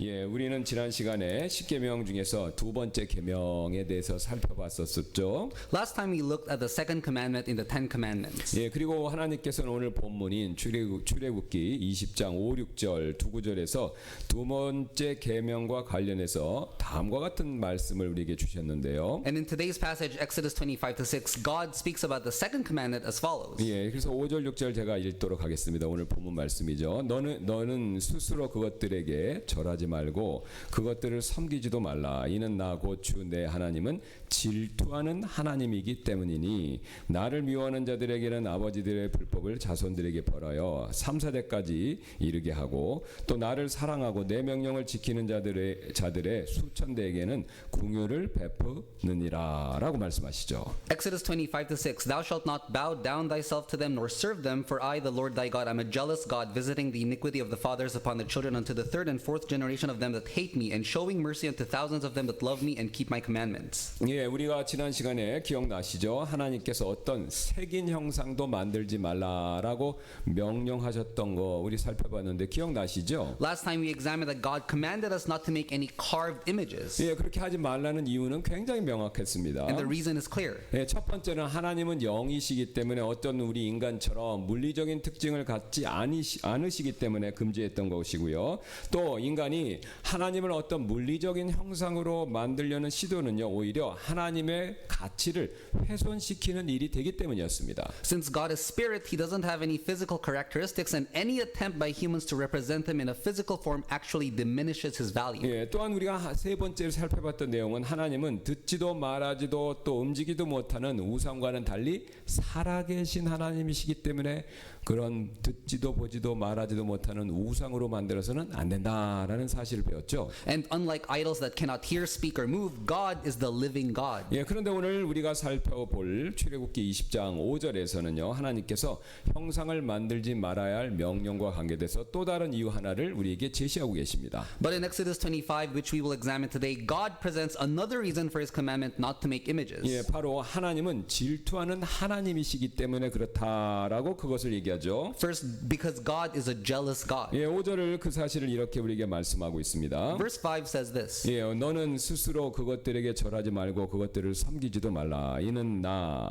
예, 우리는 지난 시간에 10계명 중에서 두 번째 계명에 대해서 살펴봤었죠. Last time we looked at the second commandment in the Ten Commandments. 예, 그리고 하나님께서는 오늘 본문인 출애굽기 20장 5, 6절 두 구절에서 두 번째 계명과 관련해서 다음과 같은 말씀을 우리에게 주셨는데요. And in today's passage, Exodus 25-6, God speaks about the second commandment as follows. 예, 그래서 5절 6절 제가 읽도록 하겠습니다. 오늘 본문 말씀이죠. 너는 스스로 그것들에게 절하지 말고 그것들을 섬기지도 말라. 이는 나 곧 주 내 하나님은 질투하는 하나님이기 때문이니 나를 미워하는 자들에게는 아버지들의 불법을 자손들에게 벌하여 3, 4대까지 이르게 하고 또 나를 사랑하고 내 명령을 지키는 자들의 수천대에게는 궁유를 베푸느니라 라고 말씀하시죠. Exodus 25-6, Thou shalt not bow down thyself to them nor serve them, for I, the Lord thy God, am a jealous God, visiting the iniquity of the fathers upon the children unto the third and fourth generation of them that hate me, and showing mercy unto thousands of them that love me and keep my commandments. 예, 우리가 지난 시간에 기억나시죠? 하나님께서 어떤 색인 형상도 만들지 말라라고 명령하셨던 거 우리 살펴봤는데 기억나시죠? Last time we examined that God commanded us not to make any carved images. 예, 그렇게 하지 말라는 이유는 굉장히 명확했습니다. And the reason is clear. 예, 첫 번째는 하나님은 영이시기 때문에 어떤 우리 인간처럼 물리적인 특징을 갖지 않으시기 때문에 금지했던 것이고요. 또 인간이 하나님을 어떤 물리적인 형상으로 만들려는 시도는요, 오히려 하나님의 가치를 훼손시키는 일이 되기 때문이었습니다. Since God is spirit, he doesn't have any physical characteristics, and any attempt by humans to represent him in a physical form actually diminishes his value. 예, 또한 우리가 세 번째로 살펴봤던 내용은 하나님은 듣지도 말하지도 또 움직이도 못하는 우상과는 달리 살아계신 하나님이시기 때문에 그런 듣지도 보지도 말하지도 못하는 우상으로 만들어서는 안 된다라는 사실을 배웠죠. And unlike idols that cannot hear, speak, or move, God is the living God. 예, 그런데 오늘 우리가 살펴볼 출애굽기 20장 5절에서는요. 하나님께서 형상을 만들지 말아야 할 명령과 관계돼서 또 다른 이유 하나를 우리에게 제시하고 계십니다. But in Exodus 25, which we will examine today, God presents another reason for his commandment not to make images. 예, 바로 하나님은 질투하는 하나님이시기 때문에 그렇다라고 그것을 얘기하죠. First, because God is a jealous God. 예, 5절을 그 사실을 이렇게 우리에게 말씀하고 있습니다. Verse 5 says this. 예, 너는 스스로 그것들에게 절하지 말고 그것들을 섬기지도 말라. 이는 나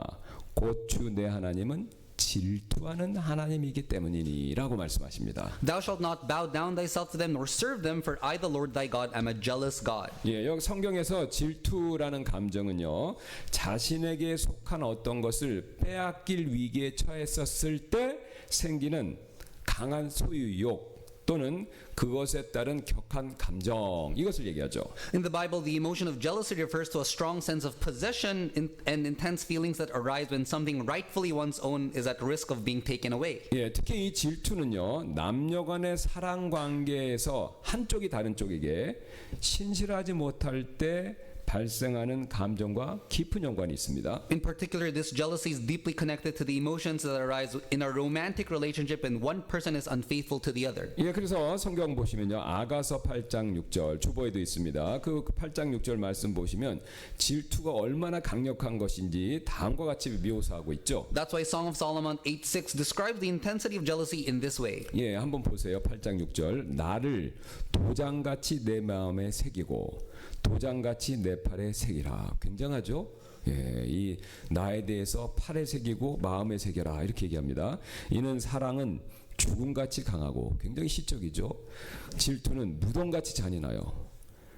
곧 주 내 하나님은 질투하는 하나님이기 때문이니라고 말씀하십니다. Thou shalt not bow down thyself to them nor serve them, for I, the Lord thy God, am a jealous God. 예, 여기 성경에서 질투라는 감정은요, 자신에게 속한 어떤 것을 빼앗길 위기에 처했었을 때 생기는 강한 소유욕 또는 그것에 따른 격한 감정, 이것을 얘기하죠. In the Bible, the emotion of jealousy refers to a strong sense of possession and intense feelings that arise when something rightfully one's own is at risk of being taken away. 예, 특히 이 질투는요, 남녀 간의 사랑 관계에서 한쪽이 다른 쪽에게 신실하지 못할 때 발생하는 감정과 깊은 연관이 있습니다. In particular, this jealousy is deeply connected to the emotions that arise in a romantic relationship when one person is unfaithful to the other. 예, 그래서 성경 보시면요, 아가서 8장 6절 주보에도 있습니다. 그 8장 6절 말씀 보시면 질투가 얼마나 강력한 것인지 다음과 같이 묘사하고 있죠. That's why Song of Solomon 8:6 describes the intensity of jealousy in this way. 예, 한번 보세요. 8장 6절. 나를 도장같이 내 마음에 새기고 도장같이 내 팔에 새기라. 굉장하죠? 예, 이 나에 대해서 팔에 새기고 마음에 새겨라 이렇게 얘기합니다. 이는 사랑은 죽음같이 강하고 굉장히 시적이죠. 질투는 무덤같이 잔인하여.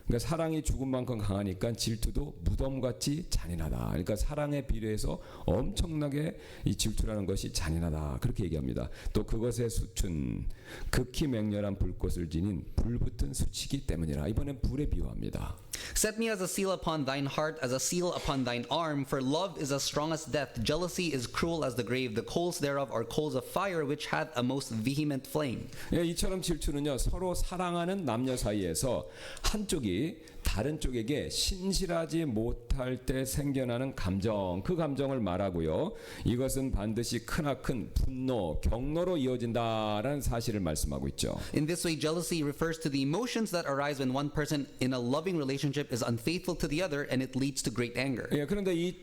그러니까 사랑이 죽음만큼 강하니까 질투도 무덤같이 잔인하다. 그러니까 사랑에 비례해서 엄청나게 이 질투라는 것이 잔인하다. 그렇게 얘기합니다. 또 그것의 수춘 극히 맹렬한 불꽃을 지닌 불붙은 수치기 때문이라. 이번엔 불에 비유합니다. Set me as a seal upon thine heart, as a seal upon thine arm, for love is as strong as death, jealousy is cruel as the grave, the coals thereof are coals of fire, which hath a most vehement flame. 예, 이처럼 질투는요, 서로 사랑하는 남녀 사이에서 한쪽이 다른 쪽에게 신실하지 못할 때 생겨나는 감정, 그 감정을 말하고요. 이것은 반드시 크나큰 분노, 경노로 이어진다라는 사실을 말씀하고 있죠. In this way, jealousy refers to the emotions that arise when one person in a loving relationship is unfaithful to the other, and it leads to great anger. 예, 그런데 이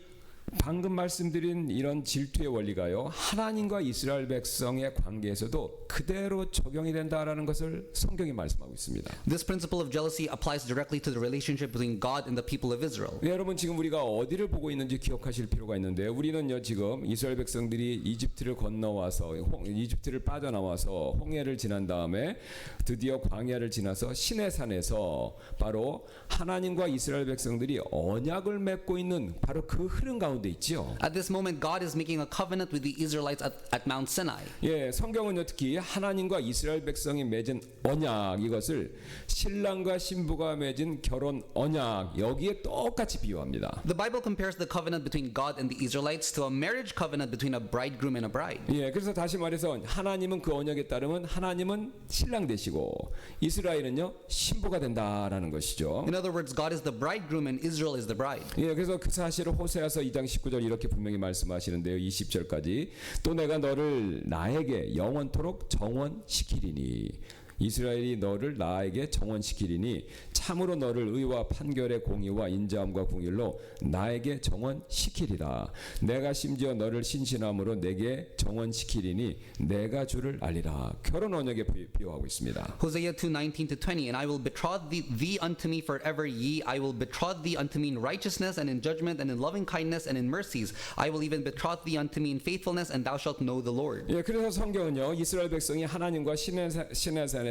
방금 말씀드린 이런 질투의 원리가요, 하나님과 이스라엘 백성의 관계에서도 그대로 적용이 된다라는 것을 성경이 말씀하고 있습니다. This principle of jealousy applies directly to the relationship between God and the people of Israel. 네, 여러분 지금 우리가 어디를 보고 있는지 기억하실 필요가 있는데요. 우리는요 지금 이스라엘 백성들이 이집트를 건너와서 이집트를 빠져나와서 홍해를 지난 다음에 드디어 광야를 지나서 시내산에서 바로 하나님과 이스라엘 백성들이 언약을 맺고 있는 바로 그 흐름 가운데 있지요. At this moment, God is making a covenant with the Israelites at Mount Sinai. 예, 성경은요 특히 하나님과 이스라엘 백성이 맺은 언약, 이것을 신랑과 신부가 맺은 결혼 언약, 여기에 똑같이 비유합니다. The Bible compares the covenant between God and the Israelites to a marriage covenant between a bridegroom and a bride. 예, 그래서 다시 말해서 하나님은 그 언약에 따르면 하나님은 신랑 되시고 이스라엘은요 신부가 된다라는 것이죠. In other words, God is the bridegroom and Israel is the bride. 예, 그래서 그 사실을 호세아서 2장 19절 이렇게 분명히 말씀하시는데요. 20절까지 또 내가 너를 나에게 영원토록 정원시키리니 이스라엘이 너를 나에게 정원시키리니 참으로 너를 의와 판결의 공의와 인자함과 궁율로 나에게 정원시키리라. 내가 심지어 너를 신실함으로 내게 정원시키리니 내가 주를 알리라. 결혼 언약에 비유하고 있습니다. Hosea 2:19-20, and I will betroth thee unto me forever, ye. I will betroth thee unto me in righteousness and in judgment and in loving kindness and in mercies. I will even betroth thee unto me in faithfulness, and thou shalt know the Lord. 예, 그래서 성경은요 이스라엘 백성이 하나님과 시내산에서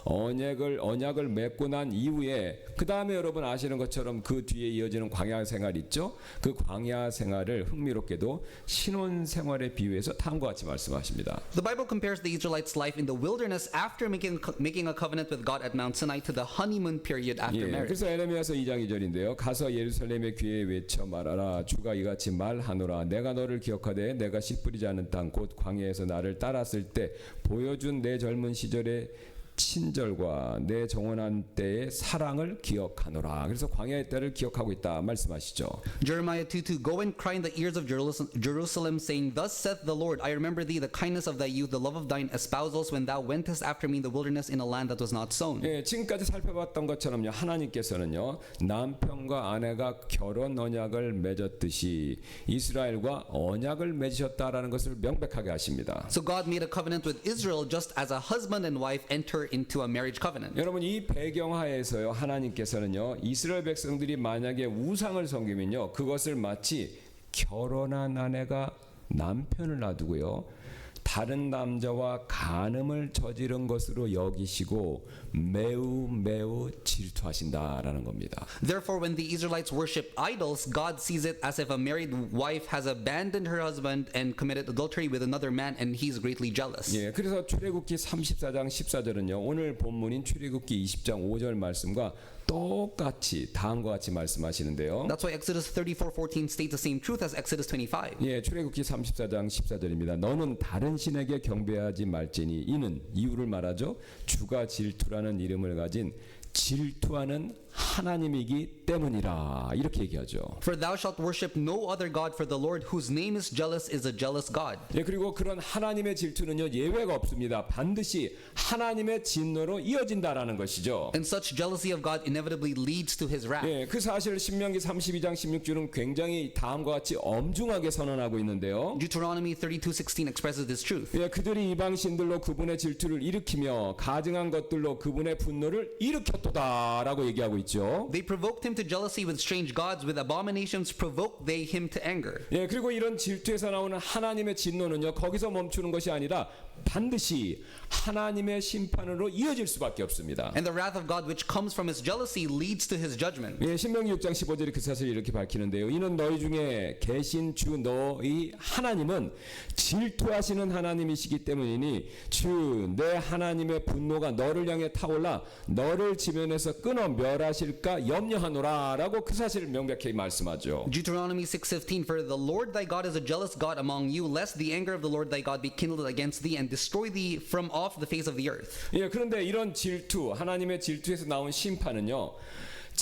언약을 맺고 난 이후에 그 다음에 여러분 아시는 것처럼 그 뒤에 이어지는 광야 생활 있죠. 그 광야 생활을 흥미롭게도 신혼 생활에 비유해서 다음과 같이 말씀하십니다. The Bible compares the Israelites' life in the wilderness after making a covenant with God at Mount Sinai to the honeymoon period after 예, marriage. 그래서 에레미야서 2장 2절인데요. 가서 예루살렘의 귀에 외쳐 말하라. 주가 이같이 말하노라. 내가 너를 기억하되 내가 씨 뿌리지 않은 땅 곧 광야에서 나를 따랐을 때 보여준 내 젊은 시절의 친절과 내 정원한 때의 사랑을 기억하노라. 그래서 광야의 때를 기억하고 있다 말씀하시죠. Jeremiah 2:2, go and cry in the ears of Jerusalem, saying, Thus saith the Lord, I remember thee, the kindness of thy youth, the love of thine espousals, when thou wentest after me in the wilderness in a land that was not sown. 예, 지금까지 살펴봤던 것처럼요. 하나님께서는요. 남편과 아내가 결혼 언약을 맺었듯이 이스라엘과 언약을 맺으셨다라는 것을 명백하게 하십니다. So God made a covenant with Israel just as a husband and wife enter into a marriage covenant. 여러분 이 배경하에서요. 하나님께서는요. 이스라엘 백성들이 만약에 우상을 섬기면요. 그것을 마치 결혼한 아내가 남편을 놔두고요. 다른 남자와 간음을 저지른 것으로 여기시고 매우 질투하신다라는 겁니다. Therefore, when the Israelites worship idols, God sees it as if a married wife has abandoned her husband and committed adultery with another man, and he's greatly jealous. 예, 그래서 출애굽기 34장 14절은요. 오늘 본문인 출애굽기 20장 5절 말씀과 똑같이 다음과 같이 말씀하시는데요. That's why Exodus 34:14 states the same truth as Exodus 25. 예, 출애굽기 34장 14절입니다. 너는 다른 신에게 경배하지 말지니 이는 이유를 말하죠. 주가 질투라는 이름을 가진 질투하는 하나님이기 때문이라 이렇게 얘기하죠. For thou shalt worship no other god, for the Lord whose name is jealous is a jealous God. 예, 그리고 그런 하나님의 질투는요 예외가 없습니다. 반드시 하나님의 진노로 이어진다라는 것이죠. And such jealousy of God inevitably leads to his wrath. 예, 그 사실 신명기 32장 16절은 굉장히 다음과 같이 엄중하게 선언하고 있는데요. Deuteronomy 32:16 expresses this truth. 예, 그들이 이방 신들로 그분의 질투를 일으키며 가증한 것들로 그분의 분노를 일으켰도다라고 얘기하고 있죠. They provoked him to jealousy with strange gods, with abominations provoked they him to anger. 예, 그리고 이런 질투에서 나오는 하나님의 진노는요 거기서 멈추는 것이 아니라 반드시 하나님의 심판으로 이어질 수밖에 없습니다. And the wrath of God which comes from his jealousy leads to his judgment. 예, 신명기 6장 15절이 그 사실을 이렇게 밝히는데요. 이는 너희 중에 계신 주 너희 하나님은 질투하시는 하나님이시기 때문이니 주 내 하나님의 분노가 너를 향해 타올라 너를 지면에서 끊어 멸하실까 염려하노라라고 그 사실을 명백히 말씀하죠. Deuteronomy 6:15, for the Lord thy God is a jealous God among you, lest the anger of the Lord thy God be kindled against thee and destroy thee from off the face of the earth. 예, 그런데 이런 질투, 하나님의 질투에서 나온 심판은요.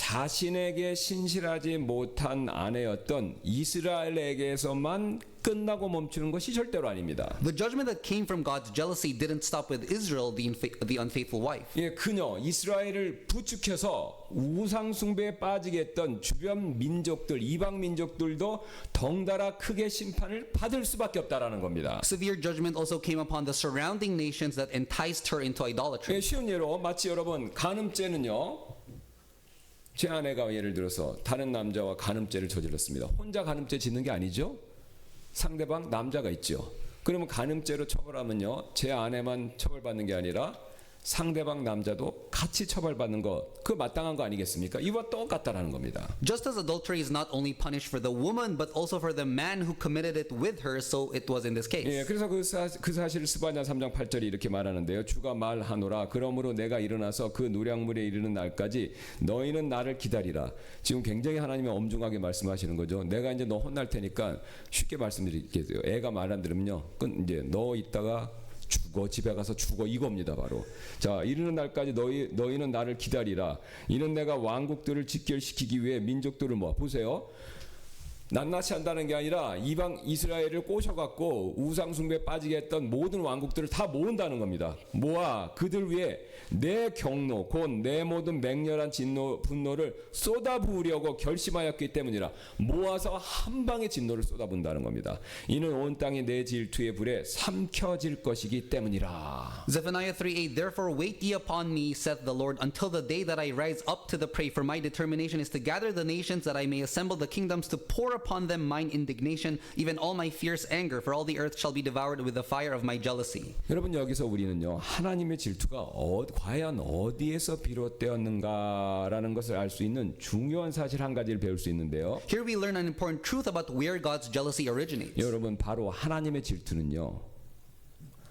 자신에게 신실하지 못한 아내였던 이스라엘에게서만 끝나고 멈추는 것이 절대로 아닙니다. The judgment that came from God's jealousy didn't stop with Israel, the unfaithful wife. 예, 그녀 이스라엘을 부추겨서 우상 숭배에 빠지게 했던 주변 민족들, 이방 민족들도 덩달아 크게 심판을 받을 수밖에 없다라는 겁니다. Severe judgment also came upon the surrounding nations that enticed her into idolatry. 예, 쉬운 예로 마치 여러분 간음죄는요. 제 아내가 예를 들어서 다른 남자와 간음죄를 저질렀습니다. 혼자 간음죄 짓는 게 아니죠. 상대방 남자가 있죠. 그러면 간음죄로 처벌하면요. 제 아내만 처벌받는 게 아니라 상대방 남자도 같이 처벌받는 거 그 마땅한 거 아니겠습니까? 이와 똑같다라는 겁니다. Just as adultery is not only punished for the woman but also for the man who committed it with her, so it was in this case. 예, 그래서 그 사실을 스바냐 3장 8절이 이렇게 말하는데요. 주가 말하노라. 그러므로 내가 일어나서 그 노량물에 이르는 날까지 너희는 나를 기다리라. 지금 굉장히 하나님이 엄중하게 말씀하시는 거죠. 내가 이제 너 혼날 테니까 쉽게 말씀드릴게요. 애가 말 안 들으면요. 이제 너 있다가 죽어, 집에 가서 죽어, 이겁니다. 바로 자, 이르는 날까지 너희는 나를 기다리라. 이는 내가 왕국들을 직결시키기 위해 민족들을 모아. 보세요. 낱낱이 한다는 게 아니라 이방 이스라엘을 꼬셔갖고 우상 숭배에 빠지게 했던 모든 왕국들을 다 모은다는 겁니다. 모아 그들 위해 내 경노 곧 내 모든 맹렬한 분노를 쏟아부으려고 결심하였기 때문이라. 모아서 한 방에 진노를 쏟아부은다는 겁니다. 이는 온 땅이 내 질투의 불에 삼켜질 것이기 때문이라. Zephaniah 3:8 Therefore wait ye upon me, saith the Lord, until the day that I rise up to the prey, for my determination is to gather the nations, that I may assemble the kingdoms, to pour upon them mine indignation, even all my fierce anger, for all the earth shall be devoured with the fire of my jealousy. 여러분 여기서 우리는요 하나님의 질투가 과연 어디에서 비롯되었는가라는 것을 알 수 있는 중요한 사실 한 가지를 배울 수 있는데요. Here we learn an important truth about where God's jealousy originates. 여러분 바로 하나님의 질투는요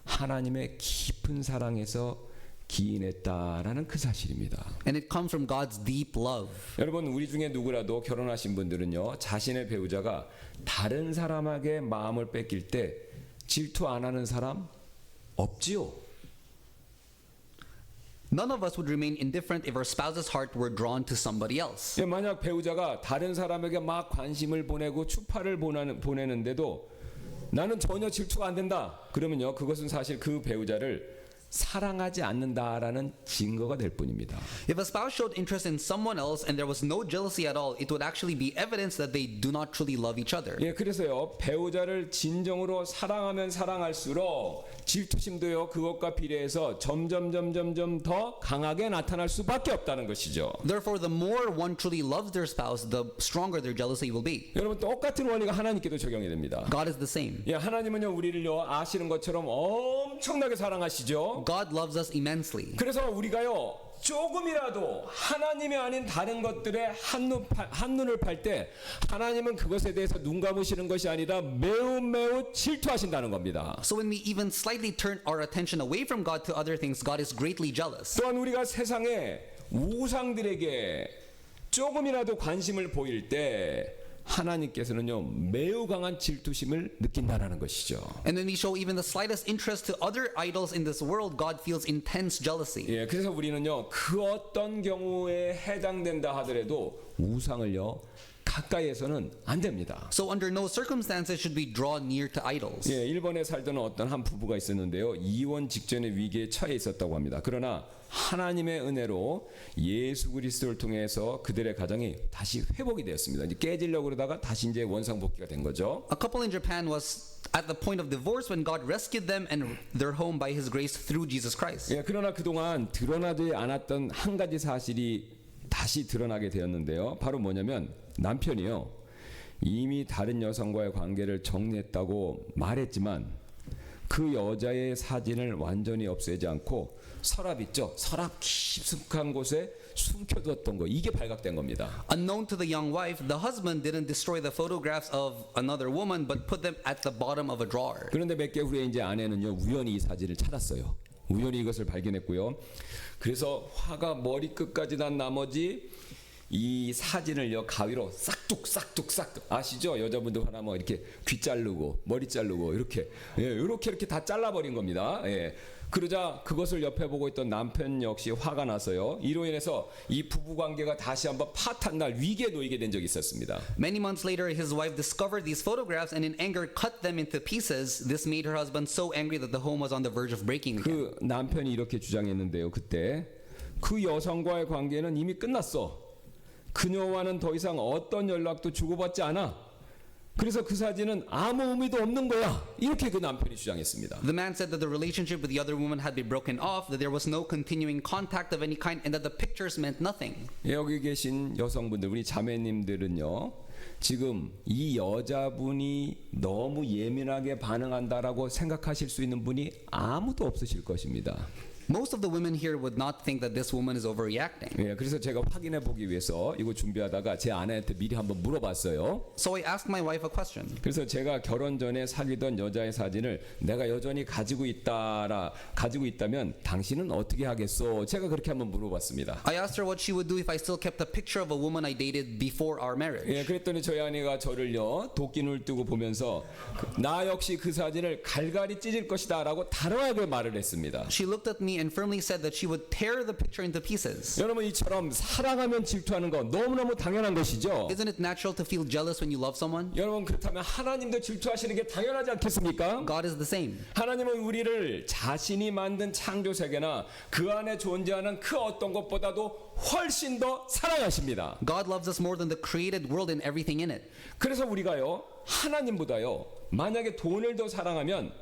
하나님의 깊은 사랑에서 기인했다라는 그 사실입니다. And it comes from God's deep love. 여러분 우리 중에 누구라도 결혼하신 분들은요 자신의 배우자가 다른 사람에게 마음을 뺏길 때 질투 안 하는 사람 없지요. None of us would remain indifferent if our spouse's heart were drawn to somebody else. 예, 만약 배우자가 다른 사람에게 막 관심을 보내고 추파를 보내는데도 나는 전혀 질투가 안 된다. 그러면요 그것은 사실 그 배우자를 사랑하지 않는다라는 증거가 될 뿐입니다. If a spouse showed interest in someone else and there was no jealousy at all, it would actually be evidence that they do not truly love each other. 예, 그래서요 배우자를 진정으로 사랑하면 사랑할수록 질투심도요 그것과 비례해서 점점 더 강하게 나타날 수밖에 없다는 것이죠. Therefore, the more one truly loves their spouse, the stronger their jealousy will be. 여러분 똑같은 원리가 하나님께도 적용이 됩니다. God is the same. 예, 하나님은요 우리를요 아시는 것처럼 엄청나게 사랑하시죠. God loves us immensely. 그래서 우리가요 조금이라도 하나님이 아닌 다른 것들에 한눈을 팔 때 하나님은 그것에 대해서 눈 감으시는 것이 아니라 매우 질투하신다는 겁니다. So when we even slightly turn our attention away from God to other things, God is greatly jealous. 또한 우리가 세상에 우상들에게 조금이라도 관심을 보일 때 하나님께서는요 매우 강한 질투심을 느낀다라는 것이죠. And when we show even the slightest interest to other idols in this world, God feels intense jealousy. 예, 그래서 우리는요 그 어떤 경우에 해당된다 하더라도 우상을요 가까이에서는 안 됩니다. So under no circumstances should we draw near to idols. 예, 일본에 살던 어떤 한 부부가 있었는데요. 이혼 직전의 위기에 처해 있었다고 합니다. 그러나 하나님의 은혜로 예수 그리스도를 통해서 그들의 가정이 다시 회복이 되었습니다. 이제 깨지려고 그러다가 다시 이제 원상복귀가 된 거죠. A couple in Japan was at the point of divorce when God rescued them and their home by His grace through Jesus Christ. 예, 그러나 그동안 드러나지 않았던 한 가지 사실이 다시 드러나게 되었는데요. 바로 뭐냐면 남편이요. 이미 다른 여성과의 관계를 정리했다고 말했지만 그 여자의 사진을 완전히 없애지 않고 서랍 있죠. 서랍 깊숙한 곳에 숨겨두었던 거. 이게 발각된 겁니다. Unknown to the young wife, the husband didn't destroy the photographs of another woman but put them at the bottom of a drawer. 그런데 몇 개 후에 이제 아내는요 우연히 이 사진을 찾았어요. 우연히 이것을 발견했고요. 그래서 화가 머리 끝까지 난 나머지 이 사진을요 가위로 싹둑 아시죠? 여자분들 하나 뭐 이렇게 귀 자르고 머리 자르고 이렇게 이렇게 다 잘라버린 겁니다. 그러자 그것을 옆에 보고 있던 남편 역시 화가 나서요. 이로 인해서 이 부부 관계가 다시 한번 파탄날 위기에 놓이게 된 적이 있었습니다. Many months later, his wife discovered these photographs and in anger cut them into pieces. This made her husband so angry that the home was on the verge of breaking again. 그 남편이 이렇게 주장했는데요. 그때 그 여성과의 관계는 이미 끝났어. 그녀와는 더 이상 어떤 연락도 주고받지 않아. 그래서 그 사진은 아무 의미도 없는 거야. 이렇게 그 남편이 주장했습니다. The man said that the relationship with the other woman had been broken off, that there was no continuing contact of any kind, and that the pictures meant nothing. 여기 계신 여성분들, 우리 자매님들은요, 지금 이 여자분이 너무 예민하게 반응한다라고 생각하실 수 있는 분이 아무도 없으실 것입니다. Most of the women here would not think that this woman is overreacting. 그래서 제가 확인해 보기 위해서 이거 준비하다가 제 아내한테 미리 한번 물어봤어요. So I asked my wife a question. 그래서 제가 결혼 전에 사귀던 여자의 사진을 내가 여전히 가지고 있다면 당신은 어떻게 하겠소? 제가 그렇게 한번 물어봤습니다. I asked her what she would do if I still kept a picture of a woman I dated before our marriage. 그랬더니 저희 아내가 저를요 도끼눈을 뜨고 보면서 나 역시 그 사진을 갈갈이 찢을 것이다라고 단호하게 말을 했습니다. She looked at me and firmly said that she would tear the picture into pieces. 여러분 이처럼 사랑하면 질투하는 거 너무너무 당연한 것이죠. Isn't it natural to feel jealous when you love someone? 여러분 그렇다면 하나님도 질투하시는 게 당연하지 않겠습니까? God is the same. 하나님은 우리를 자신이 만든 창조 세계나 그 안에 존재하는 그 어떤 것보다도 훨씬 더 사랑하십니다. God loves us more than the created world and everything in it. 그래서 우리가요 하나님보다요 만약에 돈을 더 사랑하면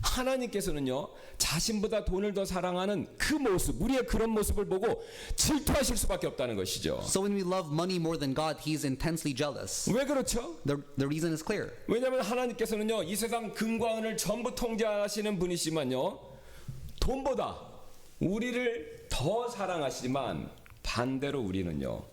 하나님께서는요 자신보다 돈을 더 사랑하는 그 모습, 우리의 그런 모습을 보고 질투하실 수밖에 없다는 것이죠. So when we love money more than God, He is intensely jealous. 왜 그렇죠? The reason is clear. 왜냐하면 하나님께서는요 이 세상 금과 은을 전부 통제하시는 분이시지만요 돈보다 우리를 더 사랑하시지만 반대로 우리는요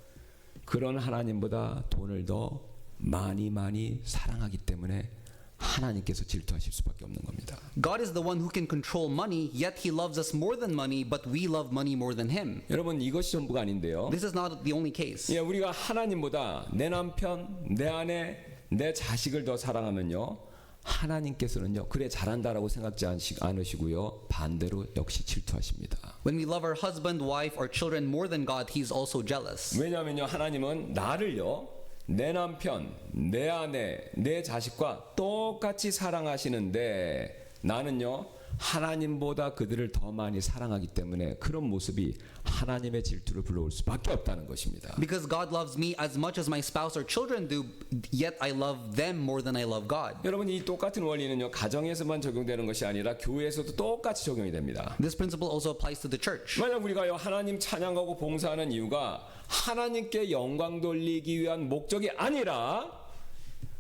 그런 하나님보다 돈을 더 많이 사랑하기 때문에 하나님께서 질투하실 수밖에 없는 겁니다. God is the one who can control money, yet He loves us more than money, but we love money more than Him. 여러분 이것이 전부가 아닌데요. This is not the only case. 우리가 하나님보다 내 남편, 내 아내, 내 자식을 더 사랑하면요. 하나님께서는요. 그래 잘한다라고 생각지 않으시고요. 반대로 역시 질투하십니다. When we love our husband, wife, or children more than God, He's also jealous. 왜냐하면요. 하나님은 나를요. 내 남편, 내 아내, 내 자식과 똑같이 사랑하시는데 나는요 하나님보다 그들을 더 많이 사랑하기 때문에 그런 모습이 하나님의 질투를 불러올 수밖에 없다는 것입니다. Because God loves me as much as my spouse or children do, yet I love them more than I love God. 여러분 이 똑같은 원리는요 가정에서만 적용되는 것이 아니라 교회에서도 똑같이 적용이 됩니다. This principle also applies to the church. 만약 우리가요 하나님 찬양하고 봉사하는 이유가 하나님께 영광 돌리기 위한 목적이 아니라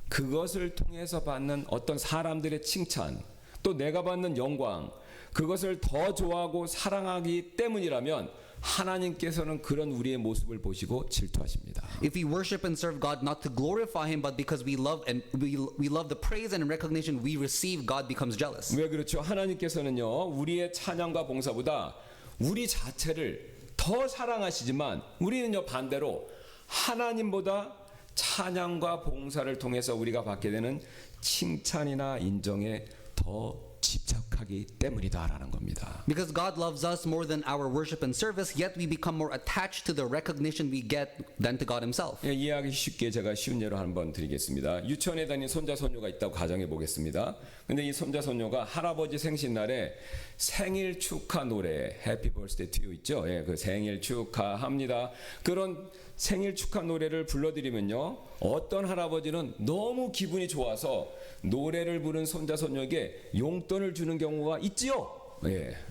그것을 통해서 받는 어떤 사람들의 칭찬 또 내가 받는 영광 그것을 더 좋아하고 사랑하기 때문이라면 하나님께서는 그런 우리의 모습을 보시고 질투하십니다. If we worship and serve God not to glorify Him, but because we love the praise and recognition we receive, God becomes jealous. 왜 그렇죠? 하나님께서는요 우리의 찬양과 봉사보다 우리 자체를 더 사랑하시지만 우리는요 반대로 하나님보다 찬양과 봉사를 통해서 우리가 받게 되는 칭찬이나 인정에 더 집착하기 때문이다라는 겁니다. Because God loves us more than our worship and service, yet we become more attached to the recognition we get than to God Himself. 이해하기 쉽게 제가 쉬운 예로 한번 드리겠습니다. 유치원에 다니는 손자 손녀가 있다고 가정해 보겠습니다. 근데 이 손자 손녀가 할아버지 생신날에 생일 축하 노래 Happy Birthday to You 있죠? 그 생일 축하합니다. 그런 생일 축하 노래를 불러드리면요 어떤 할아버지는 너무 기분이 좋아서 노래를 부른 손자 손녀에게 용돈을 주는 경우가 있지요.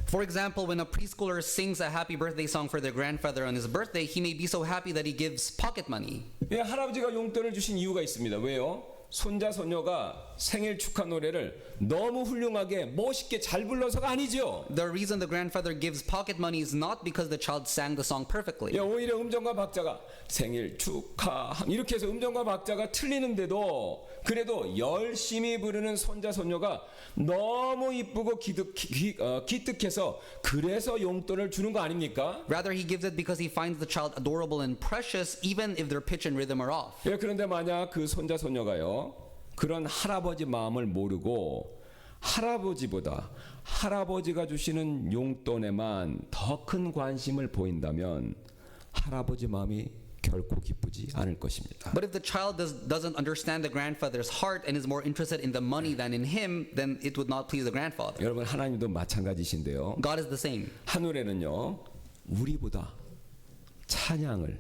For example, when a preschooler sings a happy birthday song for their grandfather on his birthday, he may be so happy that he gives pocket money. 할아버지가 용돈을 주신 이유가 있습니다. 왜요? 손자 손녀가 생일 축하 노래를 너무 훌륭하게 멋있게 잘 불러서가 아니죠. The reason the grandfather gives pocket money is not because the child sang the song perfectly. 예, 오히려 음정과 박자가 생일 축하 이렇게 해서 음정과 박자가 틀리는데도 그래도 열심히 부르는 손자 손녀가 너무 이쁘고 기특해서 그래서 용돈을 주는 거 아닙니까? Rather, he gives it because he finds the child adorable and precious, even if their pitch and rhythm are off. 예, 그런데 만약 그 손자 손녀가요 그런 할아버지 마음을 모르고 할아버지보다 할아버지가 주시는 용돈에만 더 큰 관심을 보인다면 할아버지 마음이 결코 기쁘지 않을 것입니다. But if the child doesn't understand the grandfather's heart and is more interested in the money than in him, then it would not please the grandfather. 여러분 하나님도 마찬가지신데요. God is the same. 하늘에는요 우리보다 찬양을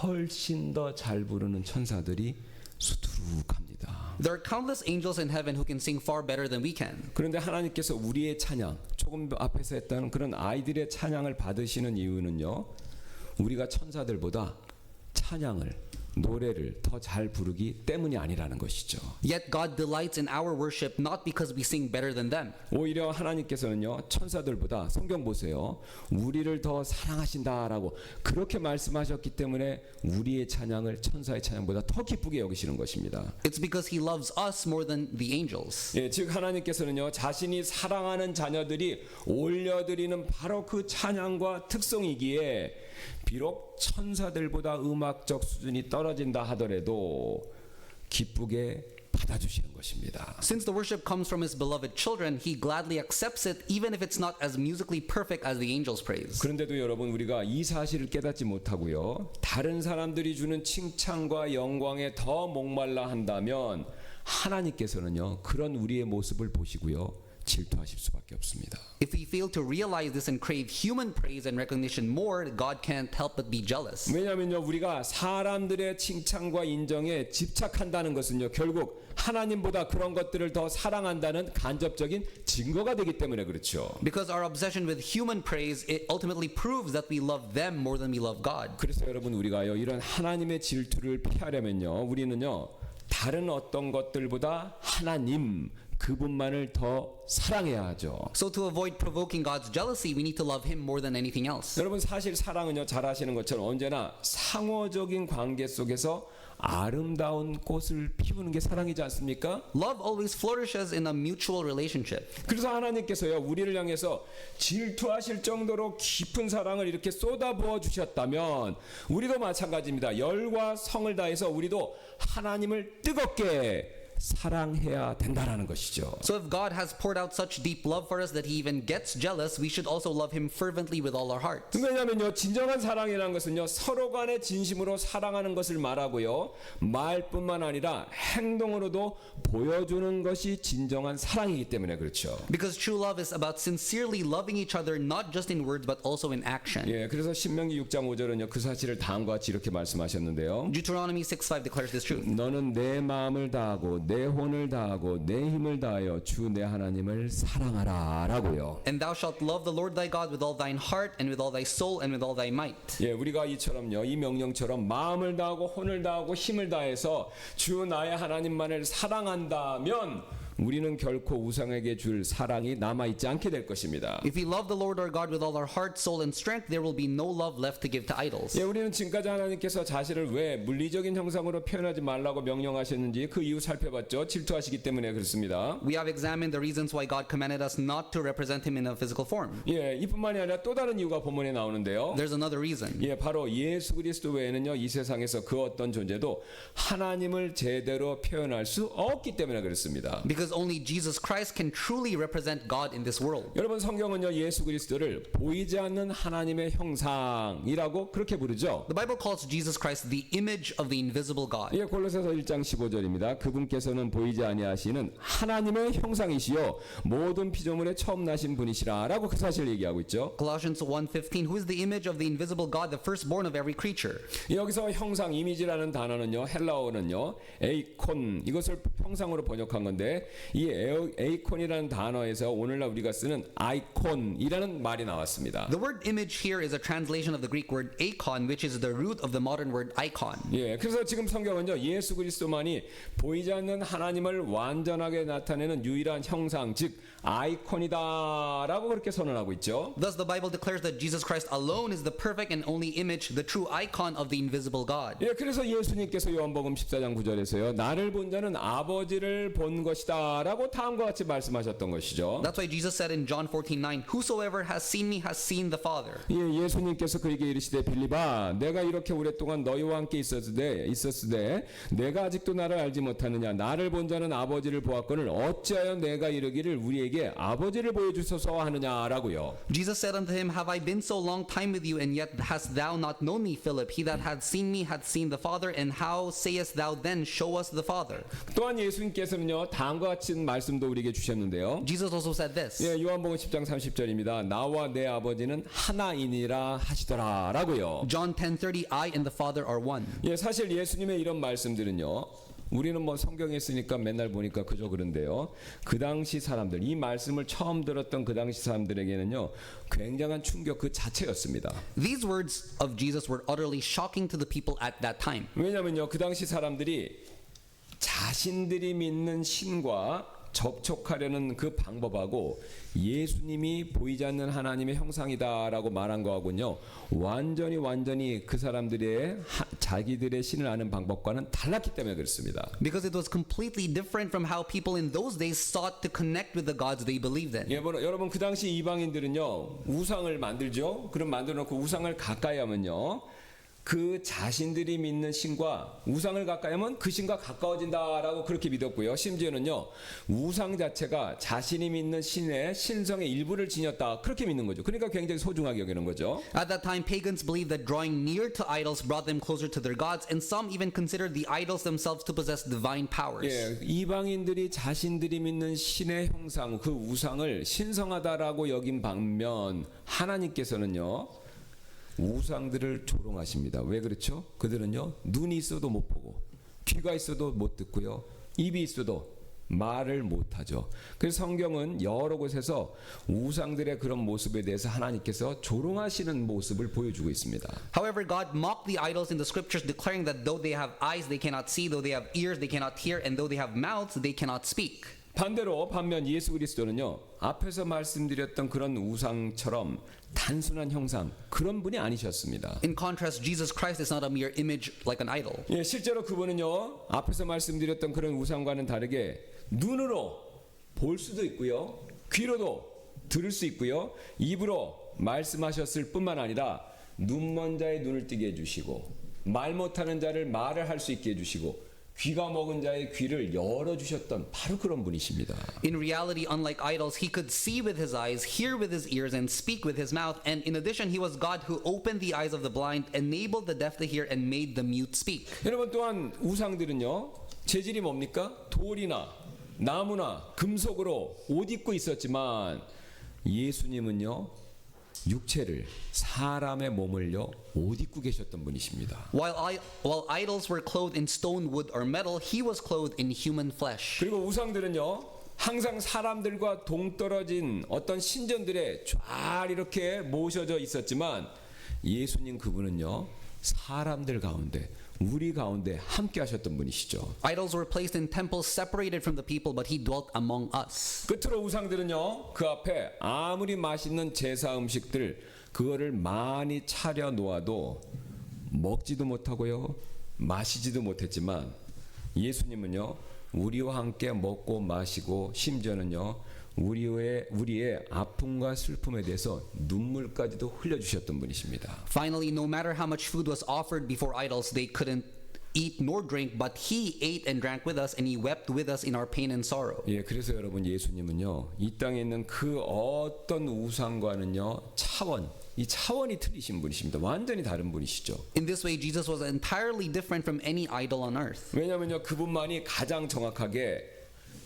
훨씬 더 잘 부르는 천사들이 수두룩합니다. There are countless angels in heaven who can sing far better than we can. 그런데 하나님께서 우리의 찬양, 조금 앞에서 했던 그런 아이들의 찬양을 받으시는 이유는요 우리가 천사들보다 찬양을 노래를 더 잘 부르기 때문이 아니라는 것이죠. Yet God delights in our worship not because we sing better than them. 오히려 하나님께서는요 천사들보다 성경 보세요 우리를 더 사랑하신다라고 그렇게 말씀하셨기 때문에 우리의 찬양을 천사의 찬양보다 더 기쁘게 여기시는 것입니다. It's because he loves us more than the angels. 예, 즉 하나님께서는요 자신이 사랑하는 자녀들이 올려드리는 바로 그 찬양과 특성이기에 비록 천사들보다 음악적 수준이 떨어진다 하더라도 기쁘게 받아주시는 것입니다. Since the worship comes from his beloved children, he gladly accepts it even if it's not as musically perfect as the angels' praise. 그런데도 여러분 우리가 이 사실을 깨닫지 못하고요 다른 사람들이 주는 칭찬과 영광에 더 목말라 한다면 하나님께서는요 그런 우리의 모습을 보시고요 질투하실 수밖에 없습니다. If we fail to realize this and crave human praise and recognition more, God can't help but be jealous. 왜냐하면요 우리가 사람들의 칭찬과 인정에 집착한다는 것은요 결국 하나님보다 그런 것들을 더 사랑한다는 간접적인 증거가 되기 때문에 그렇죠. Because our obsession with human praise, it ultimately proves that we love them more than we love God. 그래서 여러분 우리가요 이런 하나님의 질투를 피하려면요 우리는요 다른 어떤 것들보다 하나님 그분만을 더 사랑해야 하죠. So to avoid provoking God's jealousy, we need to love him more than anything else. 여러분 사실 사랑은요 잘 아시는 것처럼 언제나 상호적인 관계 속에서 아름다운 꽃을 피우는 게 사랑이지 않습니까? Love always flourishes in a mutual relationship. 그래서 하나님께서요 우리를 향해서 질투하실 정도로 깊은 사랑을 이렇게 쏟아부어 주셨다면 우리도 마찬가지입니다. 열과 성을 다해서 우리도 하나님을 뜨겁게 사랑해야 된다라는 것이죠. So if God has poured out such deep love for us that he even gets jealous, we should also love him fervently with all our heart. 왜냐하면요 진정한 사랑이라는 것은요 서로 간에 진심으로 사랑하는 것을 말하고요 말뿐만 아니라 행동으로도 보여주는 것이 진정한 사랑이기 때문에 그렇죠. Because true love is about sincerely loving each other not just in words but also in action. 예, 그래서 신명기 6장 5절은요 그 사실을 다음과 같이 이렇게 말씀하셨는데요. Deuteronomy 6:5 declares this truth. 너는 내 마음을 다하고 내 혼을 다하고 내 힘을 다하여 주 내 하나님을 사랑하라라고요. And thou shalt love the Lord thy God with all thine heart and with all thy soul and with all thy might. 예, 우리가 이처럼요 이 명령처럼 마음을 다하고 혼을 다하고 힘을 다해서 주 나의 하나님만을 사랑한다면 우리는 결코 우상에게 줄 사랑이 남아있지 않게 될 것입니다. If we love the Lord our God with all our heart, soul, and strength, there will be no love left to give to idols. 예, 우리는 지금까지 하나님께서 자신을 왜 물리적인 형상으로 표현하지 말라고 명령하셨는지 그 이유 살펴봤죠. 질투하시기 때문에 그렇습니다. We have examined the reasons why God commanded us not to represent him in a physical form. 예, 이뿐만이 아니라 또 다른 이유가 본문에 나오는데요. There's another reason. 예, 바로 예수 그리스도 외에는요 이 세상에서 그 어떤 존재도 하나님을 제대로 표현할 수 없기 때문에 그렇습니다. Because only Jesus Christ can truly represent God in this world. 여러분 성경은요 예수 그리스도를 보이지 않는 하나님의 형상이라고 그렇게 부르죠. The Bible calls Jesus Christ the image of the invisible God. 예, 골로새서 1장 15절입니다. 그분께서는 보이지 아니하시는 하나님의 형상이시요 모든 피조물의 처음 나신 분이시라라고 그 사실을 얘기하고 있죠. Colossians 1:15, who is the image of the invisible God, the firstborn of every creature. 여기서 형상 이미지라는 단어는요 헬라어는요 에이콘 이것을 형상으로 번역한 건데 이 에이콘이라는 단어에서 오늘날 우리가 쓰는 아이콘이라는 말이 나왔습니다. The word image here is a translation of the Greek word icon, which is the root of the modern word icon. 예, 그래서 지금 성경은요 예수 그리스도만이 보이지 않는 하나님을 완전하게 나타내는 유일한 형상, 즉 아이콘이다라고 그렇게 선언하고 있죠. Thus, the Bible declares that Jesus Christ alone is the perfect and only image, the true icon of the invisible God. 예, 그래서 예수님께서 요한복음 14장 9절에서요 나를 본 자는 아버지를 본 것이다라고 다음과 같이 말씀하셨던 것이죠. That's why Jesus said in John 14:9, "Whosoever has seen me has seen the Father." 예, 예수님께서 그에게 이르시되 빌립아 내가 이렇게 오랫동안 너희와 함께 있었으되 내가 아직도 나를 알지 못하느냐 나를 본 자는 아버지를 보았거늘 어찌하여 내가 이르기를 우리에게 아버지를 보여주소서 하느냐라고요. Jesus said unto him, "Have I been so long time with you, and yet hast thou not known me, Philip? He that hath seen me hath seen the Father, and how sayest thou then, Show us the Father?" 또한 예수님께서는요 다음과 같은 말씀도 우리에게 주셨는데요. Jesus also said this. 예, 요한복음 10장 30절입니다. 나와 내 아버지는 하나이니라 하시더라라고요. John 10:30, "I and the Father are one." 예, 사실 예수님의 이런 말씀들은요. 우리는 뭐 성경에 있으니까 맨날 보니까 그저 그런데요. 그 당시 사람들, 이 말씀을 처음 들었던 그 당시 사람들에게는요. 굉장한 충격 그 자체였습니다. These words of Jesus were utterly shocking to the people at that time. 왜냐면요. 그 당시 사람들이 자신들이 믿는 신과 접촉하려는 그 방법하고 예수님이 보이지 않는 하나님의 형상이다라고 말한 거하고는요 완전히 그 사람들의 자기들의 신을 아는 방법과는 달랐기 때문에 그렇습니다. Because it was completely different from how people in those days sought to connect with the gods they believed in. 여러분 그 당시 이방인들은요 우상을 만들죠. 그럼 만들어놓고 우상을 가까이 하면요 그 자신들이 믿는 신과 우상을 가까이 하면 그 신과 가까워진다라고 그렇게 믿었고요. 심지어는요 우상 자체가 자신이 믿는 신의 신성의 일부를 지녔다 그렇게 믿는 거죠. 그러니까 굉장히 소중하게 여기는 거죠. At that time, pagans believed that drawing near to idols brought them closer to their gods, and some even considered the idols themselves to possess divine powers. 예, 이방인들이 자신들이 믿는 신의 형상 그 우상을 신성하다라고 여긴 반면 하나님께서는요 우상들을 조롱하십니다. 왜 그렇죠? 그들은요 눈이 있어도 못 보고 귀가 있어도 못 듣고요 입이 있어도 말을 못하죠. 그래서 성경은 여러 곳에서 우상들의 그런 모습에 대해서 하나님께서 조롱하시는 모습을 보여주고 있습니다. However, God mocked the idols in the scriptures, declaring that though they have eyes, they cannot see; though they have ears, they cannot hear; and though they have mouths, they cannot speak. 반면 예수 그리스도는요 앞에서 말씀드렸던 그런 우상처럼 단순한 형상 그런 분이 아니셨습니다. In contrast, Jesus Christ is not a mere image like an idol. 예, 실제로 그분은요 앞에서 말씀드렸던 그런 우상과는 다르게 눈으로 볼 수도 있고요 귀로도 들을 수 있고요 입으로 말씀하셨을 뿐만 아니라 눈먼 자의 눈을 뜨게 해주시고 말 못하는 자를 말을 할 수 있게 해주시고 귀가 먹은 자의 귀를 열어주셨던 바로 그런 분이십니다. In reality, unlike idols, he could see with his eyes, hear with his ears, and speak with his mouth. And in addition, he was God who opened the eyes of the blind, enabled the deaf to hear, and made the mute speak. 여러분 또한 우상들은요 재질이 뭡니까? 돌이나 나무나 금속으로 옷 입고 있었지만 예수님은요 육체를 사람의 몸을요 옷 입고 계셨던 분이십니다. While idols were clothed in stone, wood, or metal, he was clothed in human flesh. 그리고 우상들은요 항상 사람들과 동떨어진 어떤 신전들에 쫙 이렇게 모셔져 있었지만 예수님 그분은요 사람들 가운데 우리 가운데 함께 하셨던 분이시죠. Idols were placed in temples separated from the people, but he dwelt among us. 끝으로 우상들은요 그 앞에 아무리 맛있는 제사 음식들 그거를 많이 차려 놓아도 먹지도 못하고요 마시지도 못했지만 예수님은요 우리와 함께 먹고 마시고 심지어는요 우리의 아픔과 슬픔에 대해서 눈물까지도 흘려주셨던 분이십니다. Finally, no matter how much food was offered before idols, they couldn't eat nor drink, but he ate and drank with us, and he wept with us in our pain and sorrow. 예, 그래서 여러분 예수님은요 이 땅에 있는 그 어떤 우상과는요 이 차원이 틀리신 분이십니다. 완전히 다른 분이시죠. In this way, Jesus was entirely different from any idol on earth. 왜냐하면요 그분만이 가장 정확하게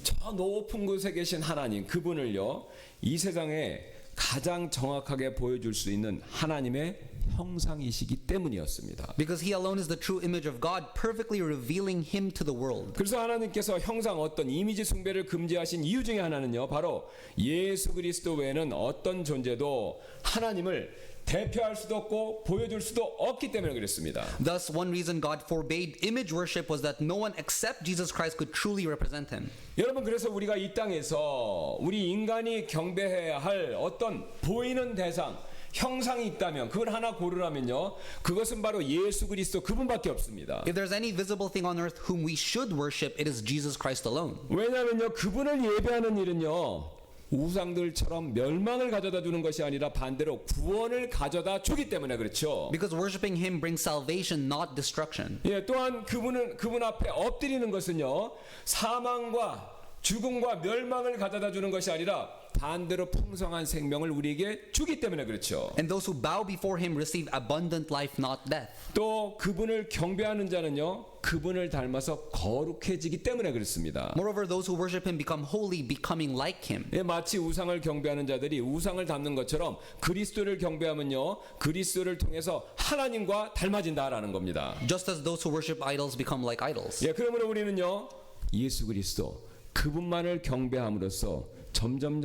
저 높은 곳에 계신 하나님 그분을요 이 세상에 가장 정확하게 보여줄 수 있는 하나님의 형상이시기 때문이었습니다. Because he alone is the true image of God, perfectly revealing him to the world. 그래서 하나님께서 형상 어떤 이미지 숭배를 금지하신 이유 중에 하나는요, 바로 예수 그리스도 외에는 어떤 존재도 하나님을 대표할 수도 없고 보여줄 수도 없기 때문에 그랬습니다. Thus, one reason God forbade image worship was that no one except Jesus Christ could truly represent him. 여러분, 그래서 우리가 이 땅에서 우리 인간이 경배해야 할 어떤 보이는 대상, 형상이 있다면 그걸 하나 고르라면요, 그것은 바로 예수 그리스도 그분밖에 없습니다. If there's any visible thing on earth whom we should worship, it is Jesus Christ alone. 왜냐하면요, 그분을 예배하는 일은요, 우상들처럼 멸망을 가져다 주는 것이 아니라 반대로 구원을 가져다 주기 때문에 그렇죠. Because worshiping him brings salvation, not destruction. 예, 또한 그분 앞에 엎드리는 것은요, 사망과 죽음과 멸망을 가져다 주는 것이 아니라 반대로 풍성한 생명을 우리에게 주기 때문에 그렇죠. And those who bow before him receive abundant life, not death. 또 그분을 경배하는 자는요, 그분을 닮아서 거룩해지기 때문에 그렇습니다. Moreover, those who worship him become holy, becoming like him. 예, 마치 우상을 경배하는 자들이 우상을 닮는 것처럼 그리스도를 경배하면요, 그리스도를 통해서 하나님과 닮아진다라는 겁니다. Just as those who worship idols become like idols. 예, 그러므로 우리는요, 예수 그리스도 그분만을 경배함으로써 점점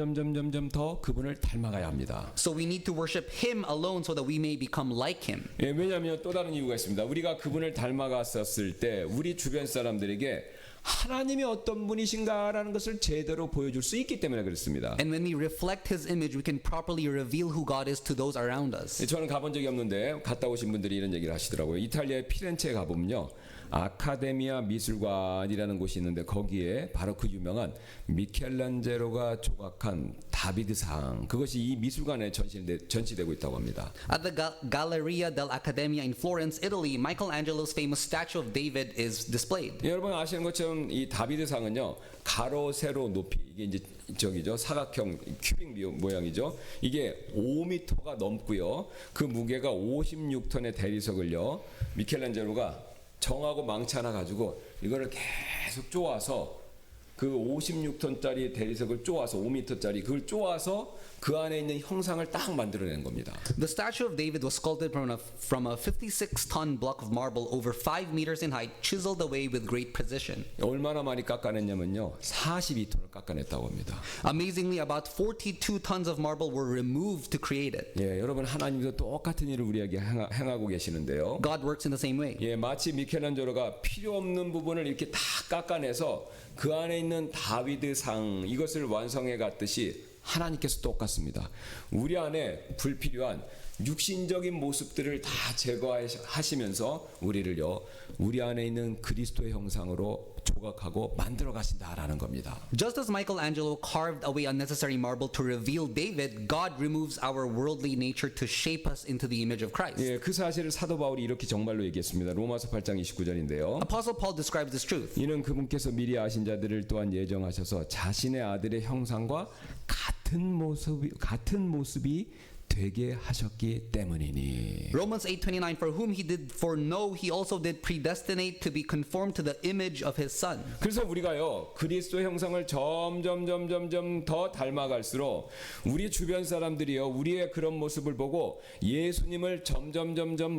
더 그분을 닮아가야 합니다. So we need to worship him alone so that we may become like him. 예, 왜냐하면 또 다른 이유가 있습니다. 우리가 그분을 닮아갔었을 때 우리 주변 사람들에게 하나님이 어떤 분이신가라는 것을 제대로 보여줄 수 있기 때문에 그렇습니다. And when we reflect his image, we can properly reveal who God is to those around us. 예, 저는 가본 적이 없는데 갔다 오신 분들이 이런 얘기를 하시더라고요. 이탈리아의 피렌체에 가보면요, 아카데미아 미술관이라는 곳이 있는데 거기에 바로 그 유명한 미켈란젤로가 조각한 다비드상, 그것이 이 미술관에 전시되고 있다고 합니다. At the Galleria dell'Accademia in Florence, Italy, Michelangelo's famous statue of David is displayed. 예, 여러분 아시는 것처럼 이 다비드상은요, 가로 세로 높이, 이게 이제 저기죠, 사각형 큐빅 모양이죠. 이게 5m가 넘고요, 그 무게가 56톤의 대리석을요, 미켈란젤로가 정하고 망치 하나 가지고 이거를 계속 쪼아서 그 56톤짜리 대리석을 쪼아서 5m짜리 그걸 쪼아서 그 안에 있는 형상을 딱 만들어낸 겁니다. The statue of David was sculpted from a 56-ton block of marble over 5 meters in height, chiseled away with great precision. 얼마나 많이 깎아냈냐면요, 42톤을 깎아냈다고 합니다. Amazingly, about 42 tons of marble were removed to create it. 예, 여러분 하나님도 똑같은 일을 우리에게 행하고 계시는데요. God works in the same way. 예, 마치 미켈란젤로가 필요 없는 부분을 이렇게 다 깎아내서 그 안에 있는 다비드상 이것을 완성해 갔듯이 하나님께서 똑같습니다. 우리 안에 불필요한 육신적인 모습들을 다 제거하시면서 우리를요, 우리 안에 있는 그리스도의 형상으로 조각하고 만들어 가신다라는 겁니다. Just as Michelangelo carved away unnecessary marble to reveal David, God removes our worldly nature to shape us into the image of Christ. 예, 그 사실을 사도 바울이 이렇게 정말로 얘기했습니다. 로마서 8장 29절인데요. Apostle Paul describes this truth. 이는 그분께서 미리 아신 자들을 또한 예정하셔서 자신의 아들의 형상과 같은 모습이 되게 하셨기 때문이니. Romans 8:29, for whom he did foreknow, he also did predestinate to be conformed to the image of his son. 그래서 우리가요, 그리스도의 형상을 점점 더 닮아갈수록 우리 주변 사람들이요, 우리의 그런 모습을 보고 예수님을 점점